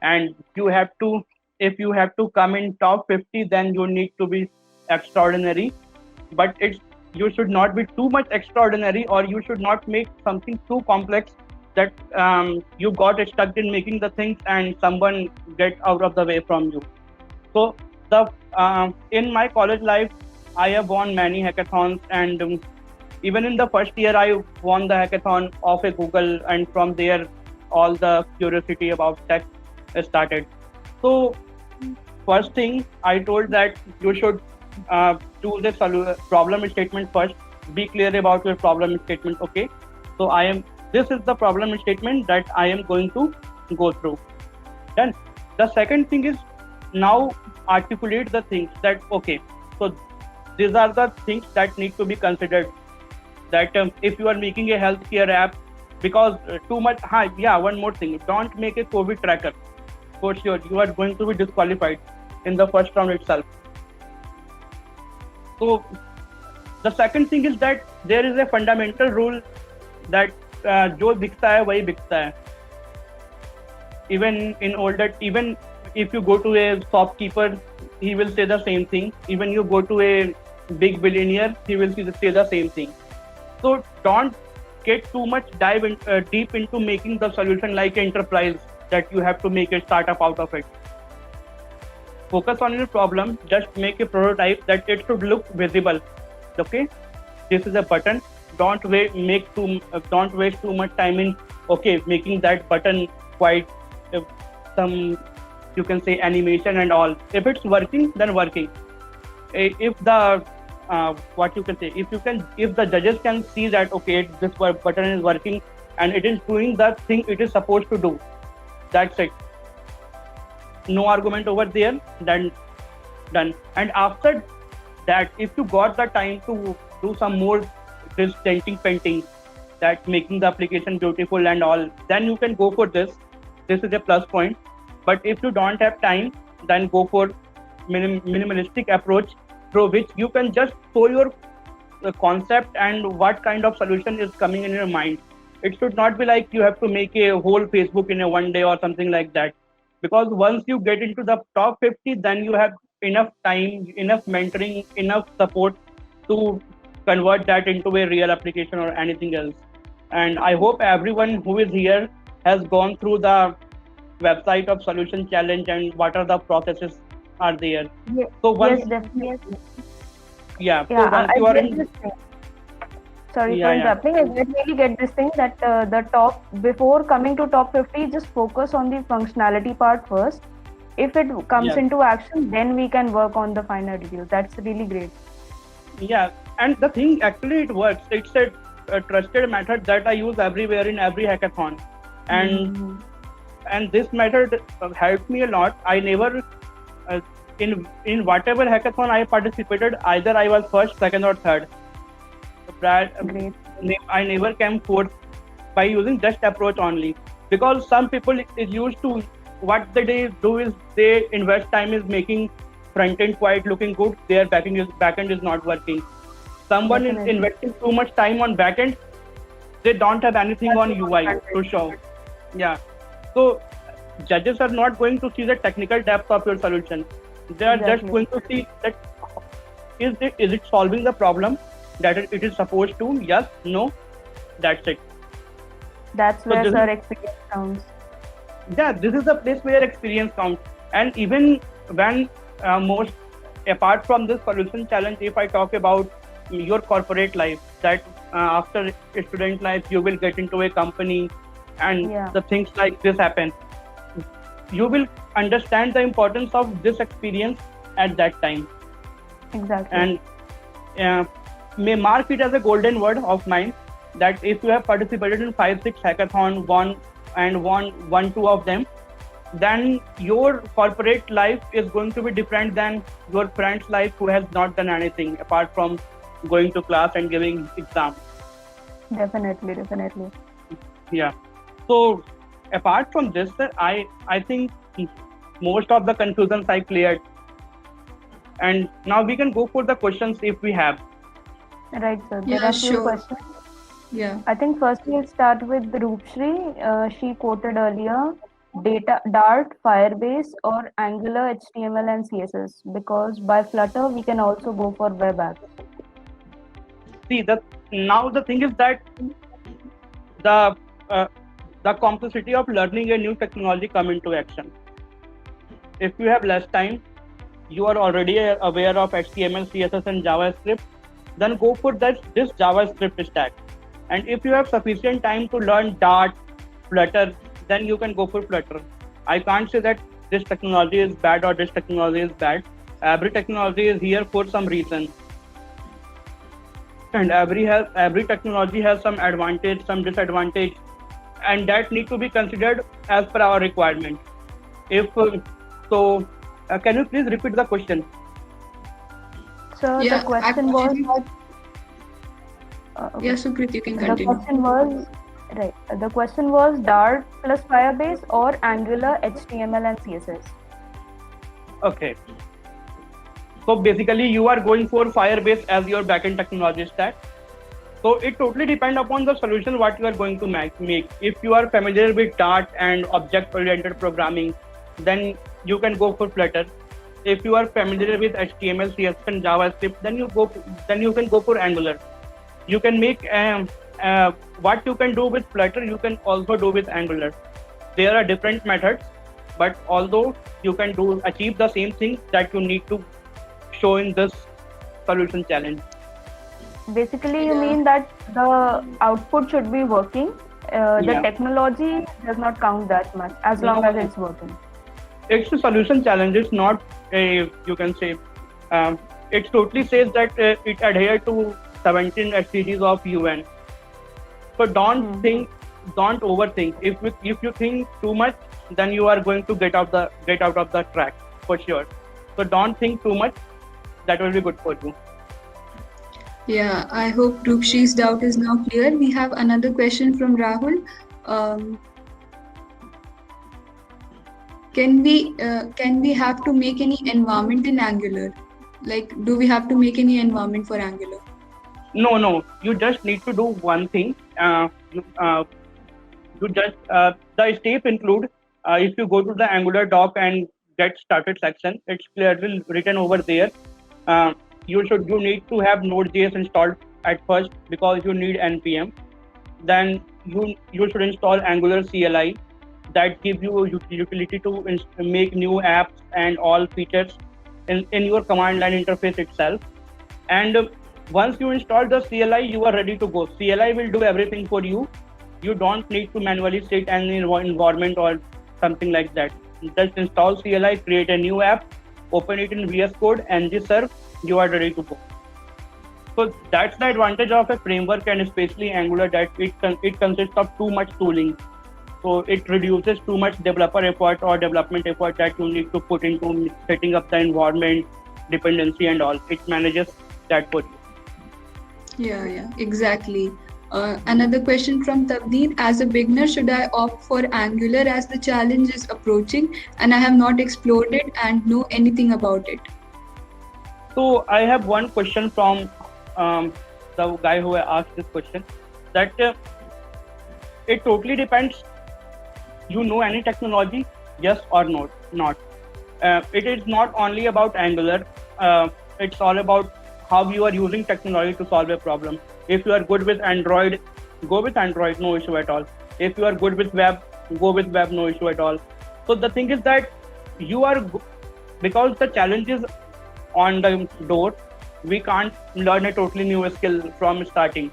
and if you have to come in top 50, then you need to be extraordinary. But you should not be too much extraordinary, or you should not make something too complex that you got stuck in making the things and someone get out of the way from you. So in my college life, I have won many hackathons, and Even in the first year, I won the hackathon of a Google, and from there, all the curiosity about tech started. So, first thing I told that you should choose a problem statement first. Be clear about your problem statement. Okay, so this is the problem statement that I am going to go through. Then the second thing is now articulate the things that okay. So these are the things that need to be considered. That if you are making a healthcare app, because too much. One more thing. Don't make a COVID tracker. For sure, you are going to be disqualified in the first round itself. So the second thing is that there is a fundamental rule that जो बिकता है वही बिकता है. Even if you go to a shopkeeper, he will say the same thing. Even you go to a big billionaire, he will say the same thing. So don't get too much deep into making the solution like enterprise that you have to make a startup out of it. Focus on your problem. Just make a prototype that it should look visible. Okay, this is a button. Don't waste too much time in making that button quite some, you can say, animation and all. If it's working, then working. If the if the judges can see that this button is working and it is doing the thing it is supposed to do, that's it. No argument over there. Then done. And after that, if you got the time to do some more this painting, that making the application beautiful and all, then you can go for this. This is a plus point. But if you don't have time, then go for minimalistic approach, through which you can just show your concept and what kind of solution is coming in your mind. It should not be like you have to make a whole Facebook in a one day or something like that. Because once you get into the top 50, then you have enough time, enough mentoring, enough support to convert that into a real application or anything else. And I hope everyone who is here has gone through the website of Solution Challenge and what are the processes are there. Yes, So once, yes, definitely. yeah, so Yeah, once I you are get in, this thing. Sorry yeah, for yeah, interrupting. I really get this thing that the top, before coming to top 50, just focus on the functionality part first. If it comes yeah, into action, then we can work on the finer details. That's really great. yeah. And the thing actually it works. It's a trusted method that I use everywhere in every hackathon, and Mhm. and this method helped me a lot. I never in whatever hackathon I participated, either I was first, second, or third. Brad, Great. I never came fourth by using just approach only, because some people is used to what they do is they invest time is making front end quite looking good, their back end is not working. Someone is Definitely. investing too much time on back end, they don't have anything on UI to show. Yeah, so judges are not going to see the technical depth of your solution. They are just Exactly. going to see that is it solving the problem that it is supposed to. Yes, no, that's it. That's So where this sir is, experience counts. yeah, this is the place where experience counts. And even when most apart from this solution challenge, if I talk about your corporate life, that after student life you will get into a company and Yeah, the things like this happen, you will understand the importance of this experience at that time. exactly. And uh, may mark it as a golden word of mine, that if you have participated in 5-6 hackathon, won 2 of them, then your corporate life is going to be different than your friend's life who has not done anything apart from going to class and giving exam. Definitely, definitely. Yeah. So apart from this, I think most of the confusions I cleared, and now we can go for the questions if we have. Right, sir. There Yeah, are few sure. questions. Yeah. I think first we'll start with Roopshri. She quoted earlier Dart, Firebase, or Angular, HTML, and CSS, because by Flutter we can also go for web apps. See that now the thing is that the uh, the complexity of learning a new technology come into action. If you have less time, you are already aware of HTML, CSS, and JavaScript. then go for this JavaScript stack. And if you have sufficient time to learn Dart, Flutter, then you can go for Flutter. I can't say that this technology is bad or this technology is bad. Every technology is here for some reason, and every technology has some advantage, some disadvantage, and that need to be considered as per our requirement. If can you please repeat the question? So Yeah, the question was actually- that, Yeah, Sukrit, you can the continue. question was right. The question was Dart plus Firebase or Angular, HTML, and CSS. Okay. So basically, you are going for Firebase as your backend technology stack. So it totally depends upon the solution what you are going to make. If you are familiar with Dart and object-oriented programming, then you can go for Flutter. If you are familiar with HTML, CSS, and JavaScript, then you can go for Angular. You can make what you can do with Flutter, you can also do with Angular. There are different methods, but although you can achieve the same thing that you need to show in this solution challenge. Basically, you Yeah. mean that the output should be working. The Yeah. technology does not count that much as long No. as it's working. It's a solution challenge. It's not a, you can say, it totally says that it adhere to 17 SDGs of UN. So don't overthink. If you think too much, then you are going to get out of the track for sure. So don't think too much. That will be good for you. Yeah, I hope Rukshi's doubt is now clear. We have another question from Rahul. Can we have to make any environment in Angular? Like, do we have to make any environment for Angular? No. You just need to do one thing. You just the steps include if you go to the Angular doc and get started section, it's clearly written over there. You need to have Node.js installed at first because you need npm. Then you should install Angular CLI that gives you utility to make new apps and all features in your command line interface itself. And once you install the CLI, you are ready to go. CLI will do everything for you. You don't need to manually set any environment or something like that. Just install CLI, create a new app, open it in VS Code, and serve. You are ready to go. So that's the advantage of a framework, and especially Angular, that it consists of too much tooling. So it reduces too much developer effort or development effort that you need to put into setting up the environment, dependency, and all. It manages that for you. Yeah, exactly. Another question from Tabdeed. As a beginner, should I opt for Angular as the challenge is approaching and I have not explored it and know anything about it? So I have one question from the guy who asked this question, that it totally depends. You know any technology, yes or no? Not. It is not only about Angular. It's all about how you are using technology to solve a problem. If you are good with Android, go with Android, no issue at all. If you are good with web, go with web, no issue at all. So the thing is that because the challenge is on the door, we can't learn a totally new skill from starting.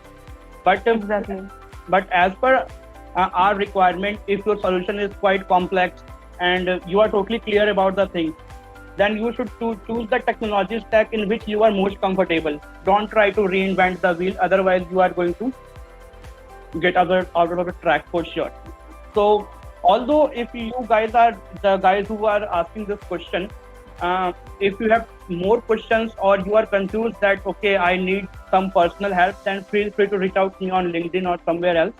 But Exactly. But as per our requirement, if your solution is quite complex and you are totally clear about the thing, then you should choose the technology stack in which you are most comfortable. Don't try to reinvent the wheel, otherwise you are going to get out of the track for sure. So although if you guys are the guys who are asking this question, if you have more questions or you are confused that okay, I need some personal help, then feel free to reach out to me on LinkedIn or somewhere else.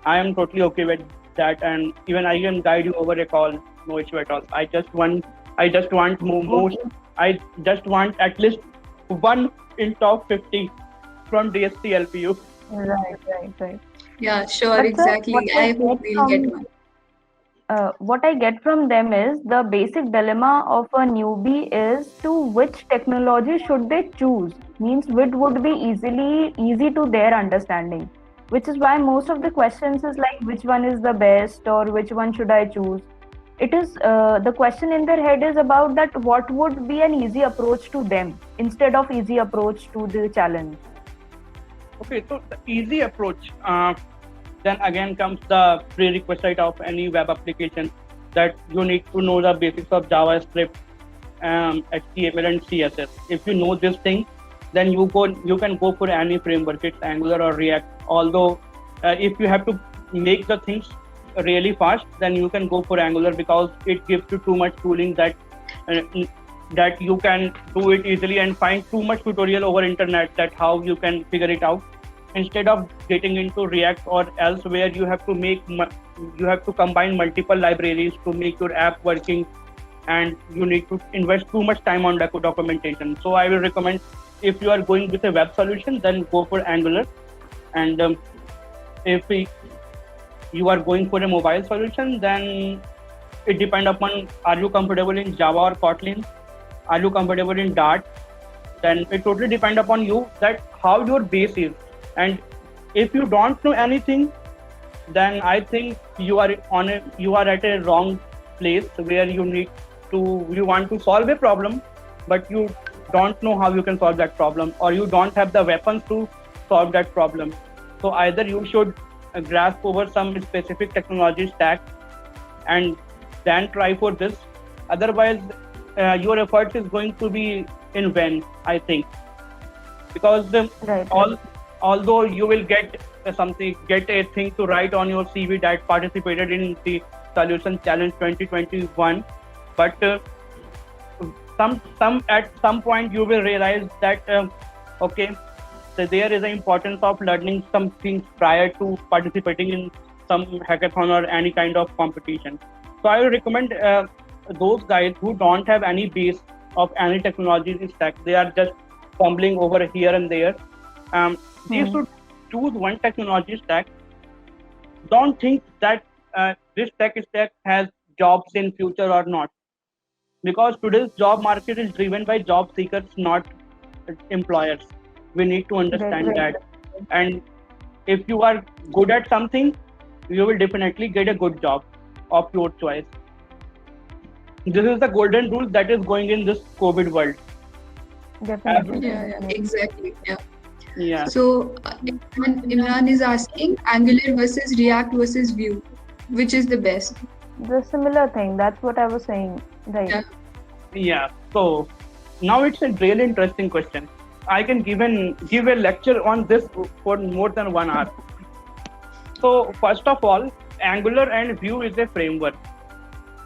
I am totally okay with that, and even I can guide you over a call, no issue at all. I just want at least one in top 50 from DSC LPU. Right. Yeah, sure, But sir, exactly. what I hope we'll get one. what I get from them is the basic dilemma of a newbie is to which technology should they choose, means which would be easy to their understanding, which is why most of the questions is like which one is the best or which one should I choose. It is the question in their head is about that what would be an easy approach to them instead of easy approach to the challenge. Okay, so the easy approach. Then again comes the prerequisite of any web application, that you need to know the basics of JavaScript, HTML and CSS. If you know this thing, then you can go for any framework. It's Angular or React. Although if you have to make the things really fast, then you can go for Angular, because it gives you too much tooling that that you can do it easily and find too much tutorial over internet that how you can figure it out. Instead of getting into React or elsewhere, you have to combine multiple libraries to make your app working, and you need to invest too much time on documentation. So I will recommend, if you are going with a web solution, then go for Angular. And if you are going for a mobile solution, then it depends upon, are you comfortable in Java or Kotlin, are you comfortable in Dart. Then it totally depends upon you, that how your base is. And if you don't know anything, then I think you are at a wrong place, where you want to solve a problem, but you don't know how you can solve that problem, or you don't have the weapons to solve that problem. So either you should grasp over some specific technology stack and then try for this. Otherwise, your effort is going to be in vain, I think, because although you will get a thing to write on your CV that participated in the Solution Challenge 2021, but at some point you will realize that okay, so there is an importance of learning some things prior to participating in some hackathon or any kind of competition. So I will recommend those guys who don't have any base of any technology stack, they are just fumbling over here and there. They should choose one technology stack. Don't think that this tech stack has jobs in future or not, because today's job market is driven by job seekers, not employers. We need to understand that. And if you are good at something, you will definitely get a good job of your choice. This is the golden rule that is going in this COVID world. Definitely. Yeah, exactly. Yeah. So Imran is asking Angular versus React versus Vue, which is the best? The similar thing. That's what I was saying. Right. Yeah. So now it's a really interesting question. I can give a lecture on this for more than 1 hour. So first of all, Angular and Vue is a framework,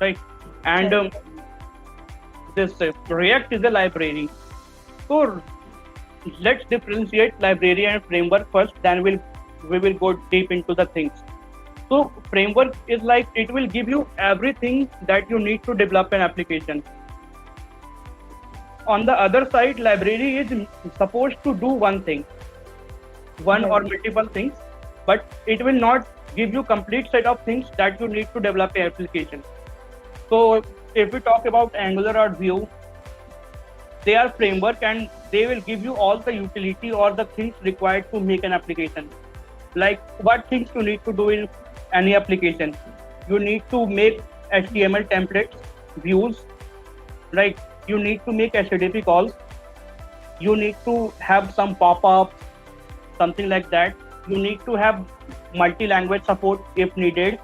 right? And this React is a library. So let's differentiate library and framework first. Then we will go deep into the things. So framework is like, it will give you everything that you need to develop an application. On the other side, library is supposed to do one thing, one or multiple things, but it will not give you complete set of things that you need to develop an application. So if we talk about Angular or Vue, they are framework and they will give you all the utility or the things required to make an application. Like what things you need to do in any application. You need to make HTML templates, views, right? You need to make HTTP calls. You need to have some pop-ups, something like that. You need to have multi-language support if needed.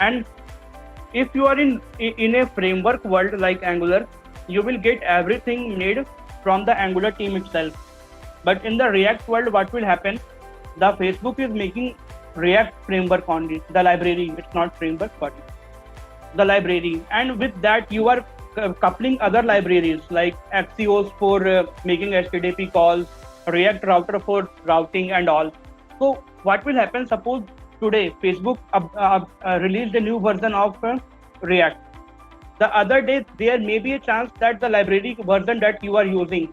And if you are in a framework world like Angular, you will get everything made from the Angular team itself. But in the React world, what will happen? The Facebook is making React framework only, the library. It's not framework, but the library. And with that, you are coupling other libraries like Axios for making HTTP calls, React router for routing and all. So what will happen? Suppose today Facebook released a new version of React. The other day, there may be a chance that the library version that you are using,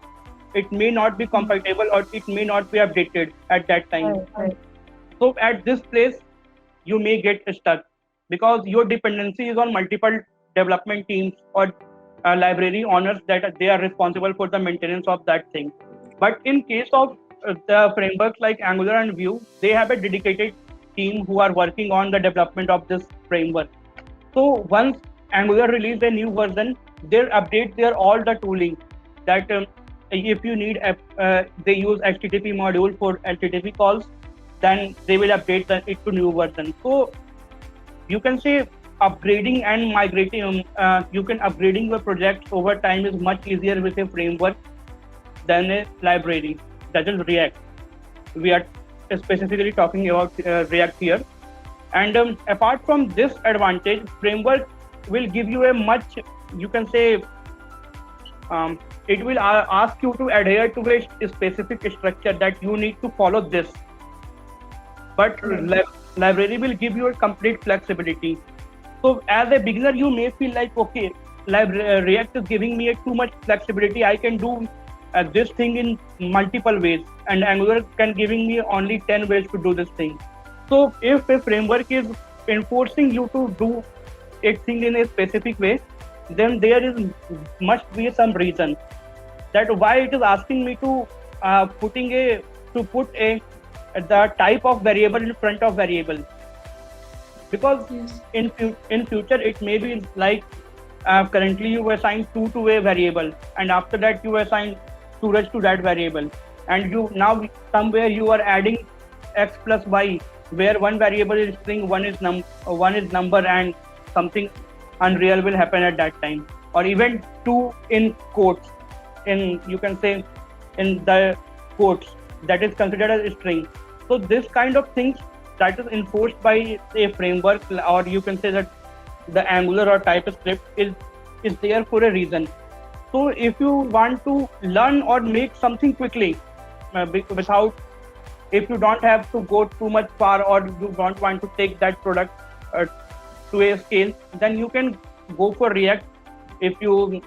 it may not be compatible or it may not be updated at that time. Right. So at this place, you may get stuck because your dependency is on multiple development teams or library owners that they are responsible for the maintenance of that thing. But in case of the frameworks like Angular and Vue, they have a dedicated team who are working on the development of this framework. So once Angular released a new version, they update all the tooling that if you need they use HTTP module for HTTP calls, then they will update it to new version. So you can say upgrading and migrating, you can upgrading your projects over time is much easier with a framework than a library, that is React. We are specifically talking about React here. And apart from this advantage, framework will give you a much, you can say, it will ask you to adhere to a specific structure that you need to follow this. But library will give you a complete flexibility. So as a beginner, you may feel like, okay, React is giving me too much flexibility. I can do this thing in multiple ways, and Angular can giving me only 10 ways to do this thing. So if a framework is enforcing you to do a thing in a specific way, then there must be some reason that why it is asking me to put the type of variable in front of variable. Because Yes. in future it may be like currently you assign 2 to a variable, and after that you assign Suraj to that variable, and you now somewhere you are adding x plus y, where one variable is string, one is number, and something unreal will happen at that time, or even 2 in quotes, in you can say in the quotes, that is considered as a string. So this kind of things that is enforced by a framework, or you can say that the Angular or TypeScript is there for a reason. So if you want to learn or make something quickly, if you don't have to go too much far, or you don't want to take that product to a scale, then you can go for React. If you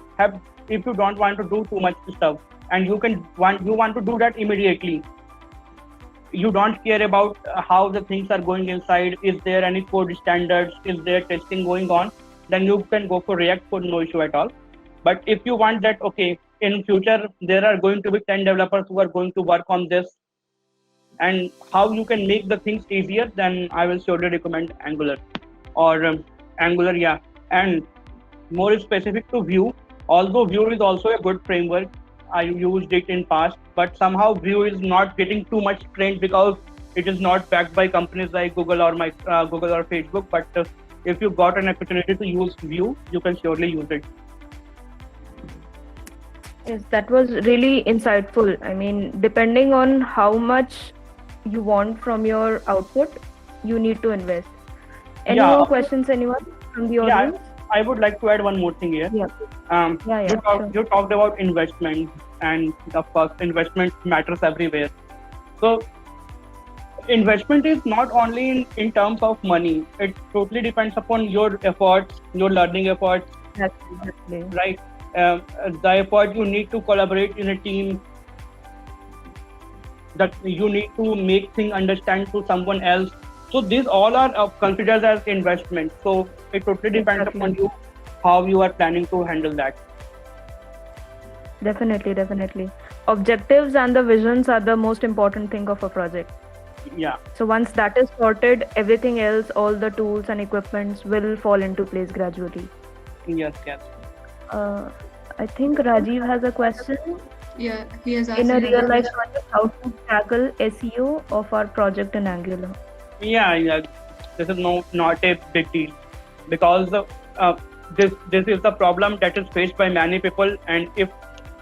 don't want to do too much stuff, and you want to do that immediately, you don't care about how the things are going inside, is there any code standards, is there testing going on, then you can go for React for no issue at all. But if you want that, okay, in future there are going to be 10 developers who are going to work on this, and how you can make the things easier, then I will surely recommend Angular or Angular, yeah. And more specific to Vue, although Vue is also a good framework, I used it in past, but somehow Vue is not getting too much trend because it is not backed by companies like Google or Facebook. But if you got an opportunity to use Vue, you can surely use it. Yes, that was really insightful. I mean, depending on how much you want from your output, you need to invest. Any Yeah. more questions, anyone from the Yeah, audience? I would like to add one more thing here. Yeah. You talked about investment, and of course, investment matters everywhere. So, investment is not only in terms of money. It totally depends upon your efforts, your learning efforts, Exactly. right? The effort you need to collaborate in a team, that you need to make things understand to someone else. So these all are considered as investment. So it totally depends upon you how you are planning to handle that. Definitely. Objectives and the visions are the most important thing of a project. Yeah. So once that is sorted, everything else, all the tools and equipments will fall into place gradually. Yes. I think Rajiv has a question. Yeah, he has asked In a another real life question. project, how to tackle SEO of our project in Angular? Yeah. This is not a big deal, because this is the problem that is faced by many people. And if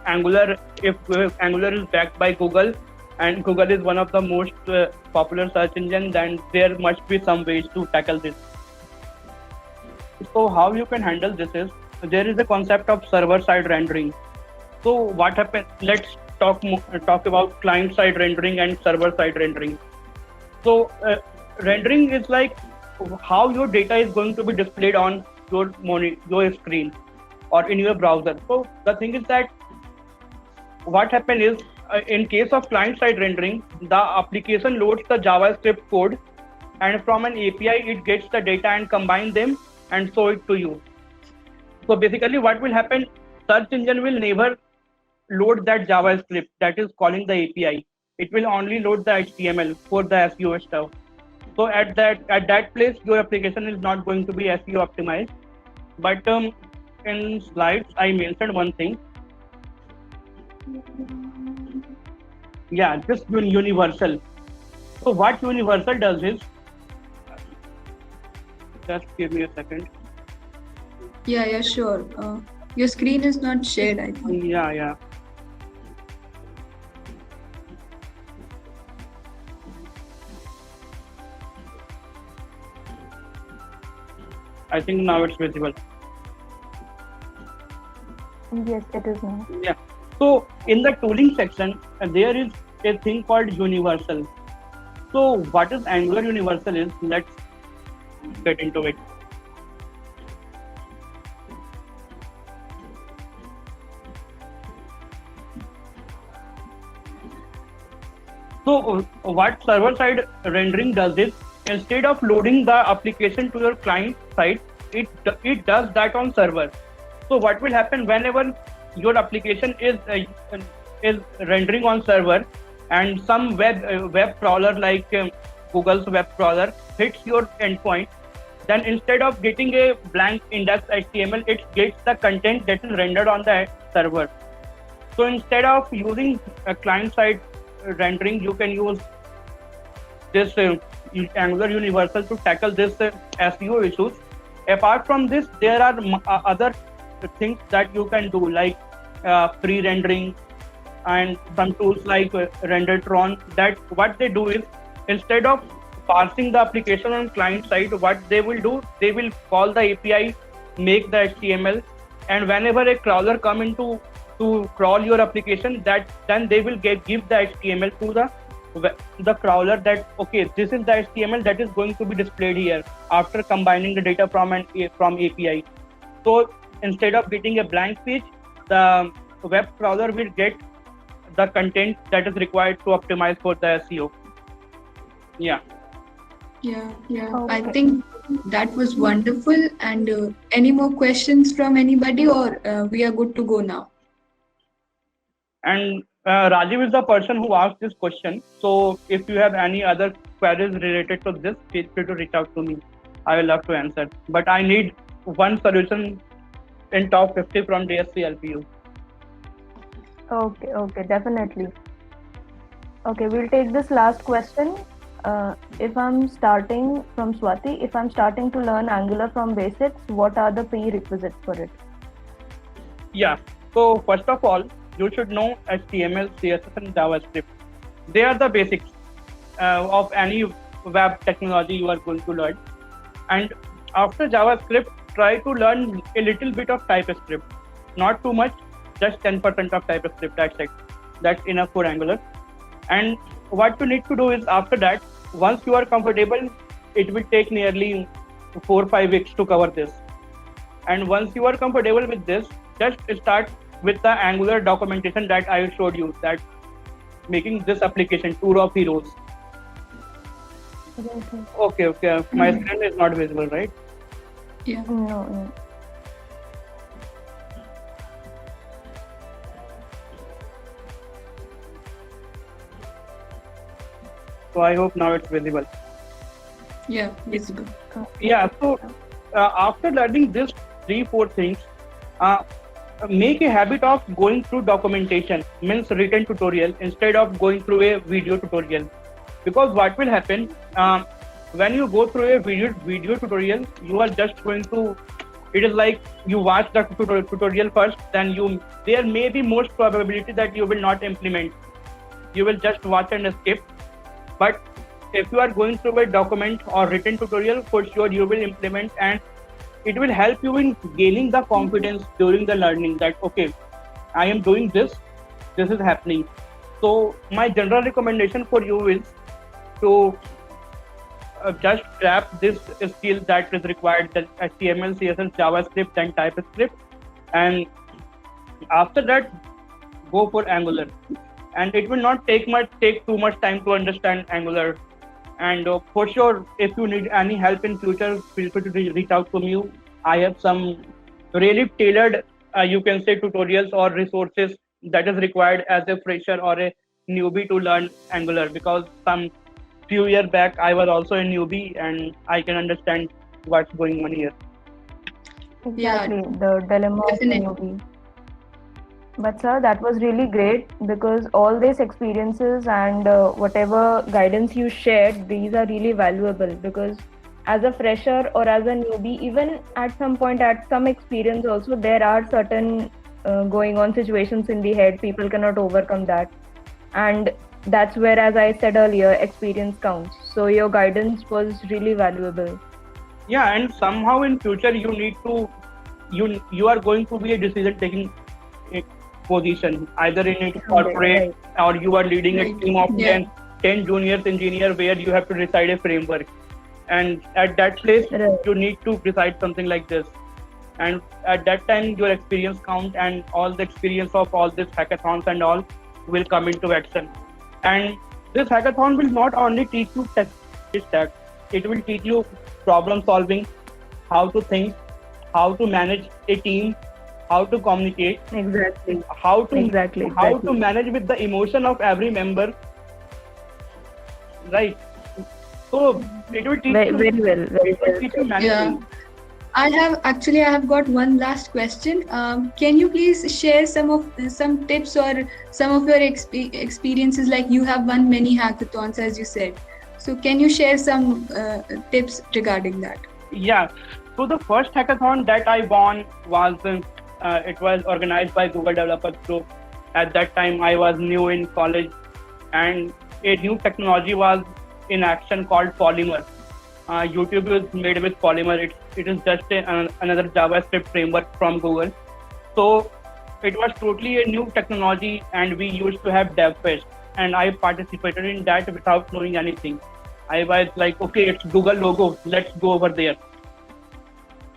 Angular is backed by Google, and Google is one of the most popular search engine, then there must be some ways to tackle this. So how you can handle this is, there is a concept of server-side rendering. So what happens? Let's talk about client-side rendering and server-side rendering. So rendering is like how your data is going to be displayed on your screen or in your browser. So the thing is that what happens is, in case of client-side rendering, the application loads the JavaScript code, and from an API it gets the data and combine them and show it to you. So basically what will happen, search engine will never load that JavaScript that is calling the API. It will only load the HTML for the SEO stuff. So at that place, your application is not going to be SEO optimized. But in slides, I mentioned one thing. Yeah, just universal. So what universal does is, just give me a second. Yeah, sure. Your screen is not shared, I think. Yeah. I think now it's visible. Yes, it is now. Yeah. So in the tooling section, there is a thing called universal. So what is Angular universal is? Let's get into it. So what server-side rendering does is, instead of loading the application to your client side, it does that on server. So what will happen whenever your application is rendering on server, and some web crawler like Google's web crawler hits your endpoint, then instead of getting a blank index HTML, it gets the content that is rendered on the server. So instead of using a client-side rendering, you can use this Angular Universal to tackle this SEO issues. Apart from this, there are other things that you can do, like pre-rendering and some tools like RenderTron. That what they do is, instead of parsing the application on client side, what they will do, they will call the API, make the HTML, and whenever a crawler come into to crawl your application, that then they will give the HTML to the crawler, that okay, this is the HTML that is going to be displayed here after combining the data from API. So instead of getting a blank page, the web crawler will get the content that is required to optimize for the SEO. Yeah. Okay. I think that was wonderful. And any more questions from anybody, or we are good to go now? And Rajiv is the person who asked this question. So if you have any other queries related to this, feel free to reach out to me. I will love to answer. But I need one solution in top 50 from DSC LPU. Okay, definitely. Okay, we'll take this last question. If I'm starting from Swati, if I'm starting to learn Angular from basics, what are the prerequisites for it? Yeah. So first of all, you should know HTML, CSS, and JavaScript. They are the basics of any web technology you are going to learn. And after JavaScript, try to learn a little bit of TypeScript. Not too much, just 10% of TypeScript, that's it. That's enough for Angular. And what you need to do is, after that, once you are comfortable, it will take nearly 4 or 5 weeks to cover this. And once you are comfortable with this, just start with the Angular documentation that I showed you, that making this application Tour of Heroes. Okay. My screen is not visible, right? Yeah. No. So I hope now it's visible. Yeah, visible. Yeah. So after learning these 3-4 things, make a habit of going through documentation, means written tutorial, instead of going through a video tutorial. Because what will happen when you go through a video tutorial, you are just going to, it is like you watch the tutorial first, then there may be most probability that you will not implement. You will just watch and skip. But if you are going through a document or written tutorial, for sure you will implement, and it will help you in gaining the confidence during the learning that, okay, I am doing this is happening. So my general recommendation for you is to just grab this skill that is required, the HTML, CSS, JavaScript, and TypeScript. And after that, go for Angular. And it will not take too much time to understand Angular. And for sure, if you need any help in future, feel free to reach out to me. I have some really tailored, you can say, tutorials or resources that is required as a fresher or a newbie to learn Angular. Because some few years back, I was also a newbie, and I can understand what's going on here. Exactly, the dilemma of the Definitely. newbie. But sir, that was really great because all these experiences and whatever guidance you shared, these are really valuable because as a fresher or as a newbie, even at some point, at some experience also, there are certain going on situations in the head. People cannot overcome that. And that's where, as I said earlier, experience counts. So your guidance was really valuable. Yeah, and somehow in future you are going to be a decision taking position, either in a corporate or you are leading a team of 10 juniors engineer where you have to decide a framework, and at that place you need to decide something like this, and at that time your experience count, and all the experience of all these hackathons and all will come into action. And this hackathon will not only teach you tech, it will teach you problem solving, how to think, how to manage a team, how to communicate, how to manage with the emotion of every member, right? So it will teach you very well. managing. I have got one last question. Can you please share some tips or some of your experiences? Like you have won many hackathons, as you said. So can you share some tips regarding that? Yeah. So the first hackathon that I won was it was organized by Google Developers Group. At that time, I was new in college, and a new technology was in action called Polymer. YouTube is made with Polymer. It is just another JavaScript framework from Google. So it was totally a new technology, and we used to have DevFest, and I participated in that without knowing anything. I was like, okay, it's Google logo, let's go over there.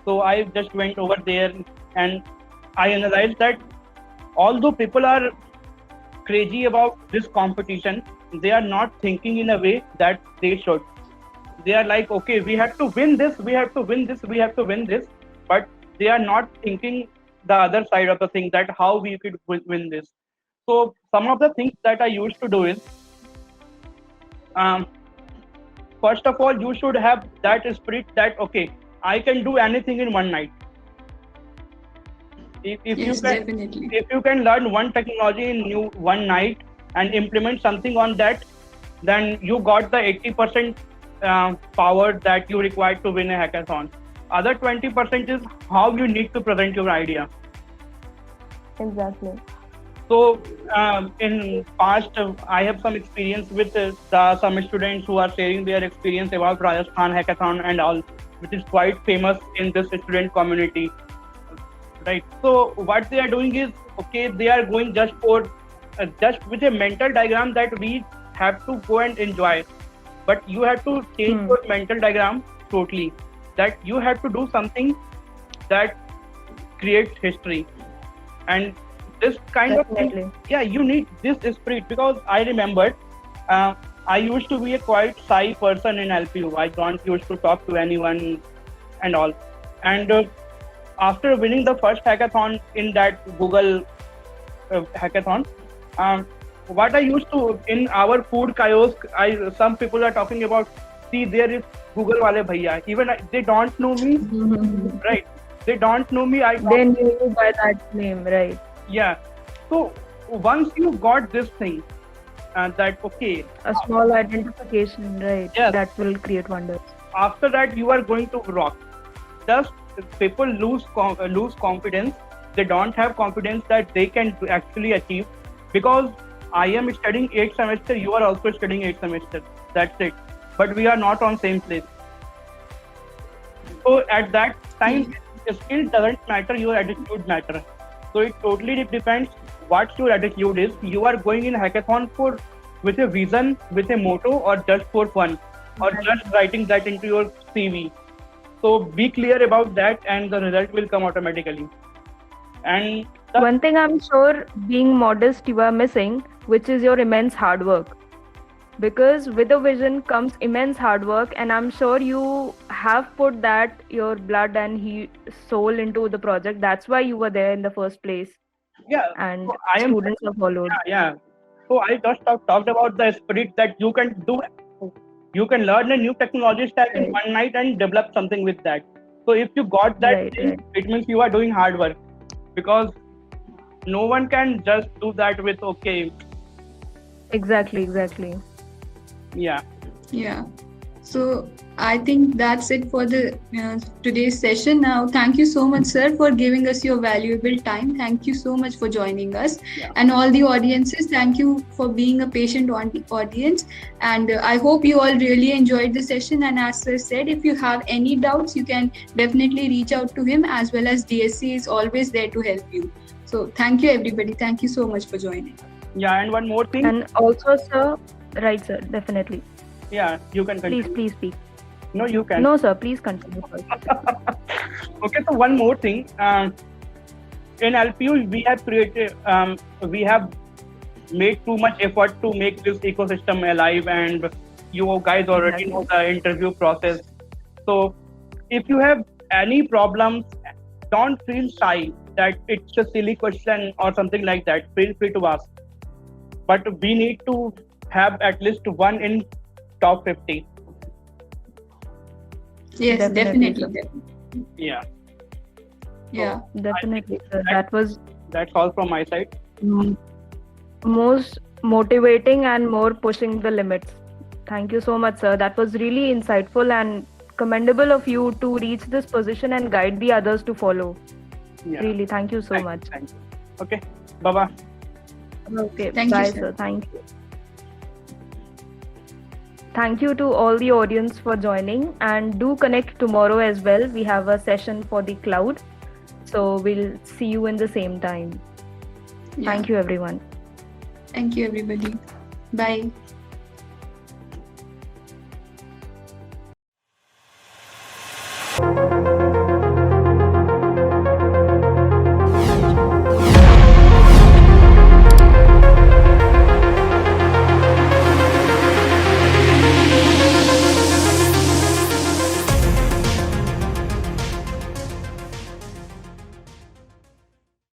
So I just went over there, and I analyzed that although people are crazy about this competition, they are not thinking in a way that they should. They are like, okay, we have to win this, we have to win this, we have to win this, but they are not thinking the other side of the thing, that how we could win this. So some of the things that I used to do is, first of all, you should have that spirit that, okay, I can do anything in one night. If you can learn one technology in one night and implement something on that, then you got the 80% power that you require to win a hackathon. Other 20% is how you need to present your idea. Exactly. So in past, I have some experience with some students who are sharing their experience about Rajasthan hackathon and all, which is quite famous in this student community. Right. So what they are doing is, okay, they are going just with a mental diagram that we have to go and enjoy, but you have to change your mental diagram totally. That you have to do something that creates history, and this kind of thing. Yeah, you need this spirit, because I remembered I used to be a quite shy person in LPU. I don't used to talk to anyone and all, and after winning the first hackathon in that Google hackathon, what I used to, in our food kiosk, some people are talking about, see, there is Google wale bhaiya. Even they don't know me, right? They don't know me. They knew you by that name, right? Yeah. So once you got this thing, that okay, a small identification, right? Yes. That will create wonders. After that, you are going to rock. Just people lose confidence. They don't have confidence that they can actually achieve, because I am studying 8th semester, you are also studying 8th semester. That's it. But we are not on same place. So at that time, skill doesn't matter, your attitude matters. So it totally depends what your attitude is. You are going in hackathon with a vision, with a motto, or just for fun, or just writing that into your CV. So be clear about that, and the result will come automatically. And one thing I'm sure, being modest, you are missing, which is your immense hard work. Because with a vision comes immense hard work, and I'm sure you have put that, your blood and soul into the project. That's why you were there in the first place. Yeah, and so students have followed. Yeah. So I just talked about the spirit that you can do. You can learn a new technology stack in one night and develop something with that. So if you got that thing, it means you are doing hard work. Because no one can just do that with okay. Exactly. Yeah. Yeah. So I think that's it for the today's session. Now, thank you so much, sir, for giving us your valuable time. Thank you so much for joining us, and all the audiences. Thank you for being a patient audience. And I hope you all really enjoyed the session. And as sir said, if you have any doubts, you can definitely reach out to him, as well as DSC is always there to help you. So thank you, everybody. Thank you so much for joining. Yeah, and one more thing. And also, sir, right, sir, definitely. Yeah, you can continue. Please speak. No, you can. No, sir, please continue first. Okay, so one more thing. In LPU, we have made too much effort to make this ecosystem alive, and you guys already know the interview process. So if you have any problems, don't feel shy that it's a silly question or something like that. Feel free to ask. But we need to have at least one in top 50. Yes, definitely. Yeah. Yeah. Definitely, sir. That's all from my side. Most motivating and more pushing the limits. Thank you so much, sir. That was really insightful and commendable of you to reach this position and guide the others to follow. Yeah. Really, thank you so much. Thank you. Okay. Bye-bye. Okay, Thank you, bye, sir. sir. Thank you. Thank you to all the audience for joining, and do connect tomorrow as well. We have a session for the cloud. So we'll see you in the same time. Yeah. Thank you, everyone. Thank you, everybody. Bye.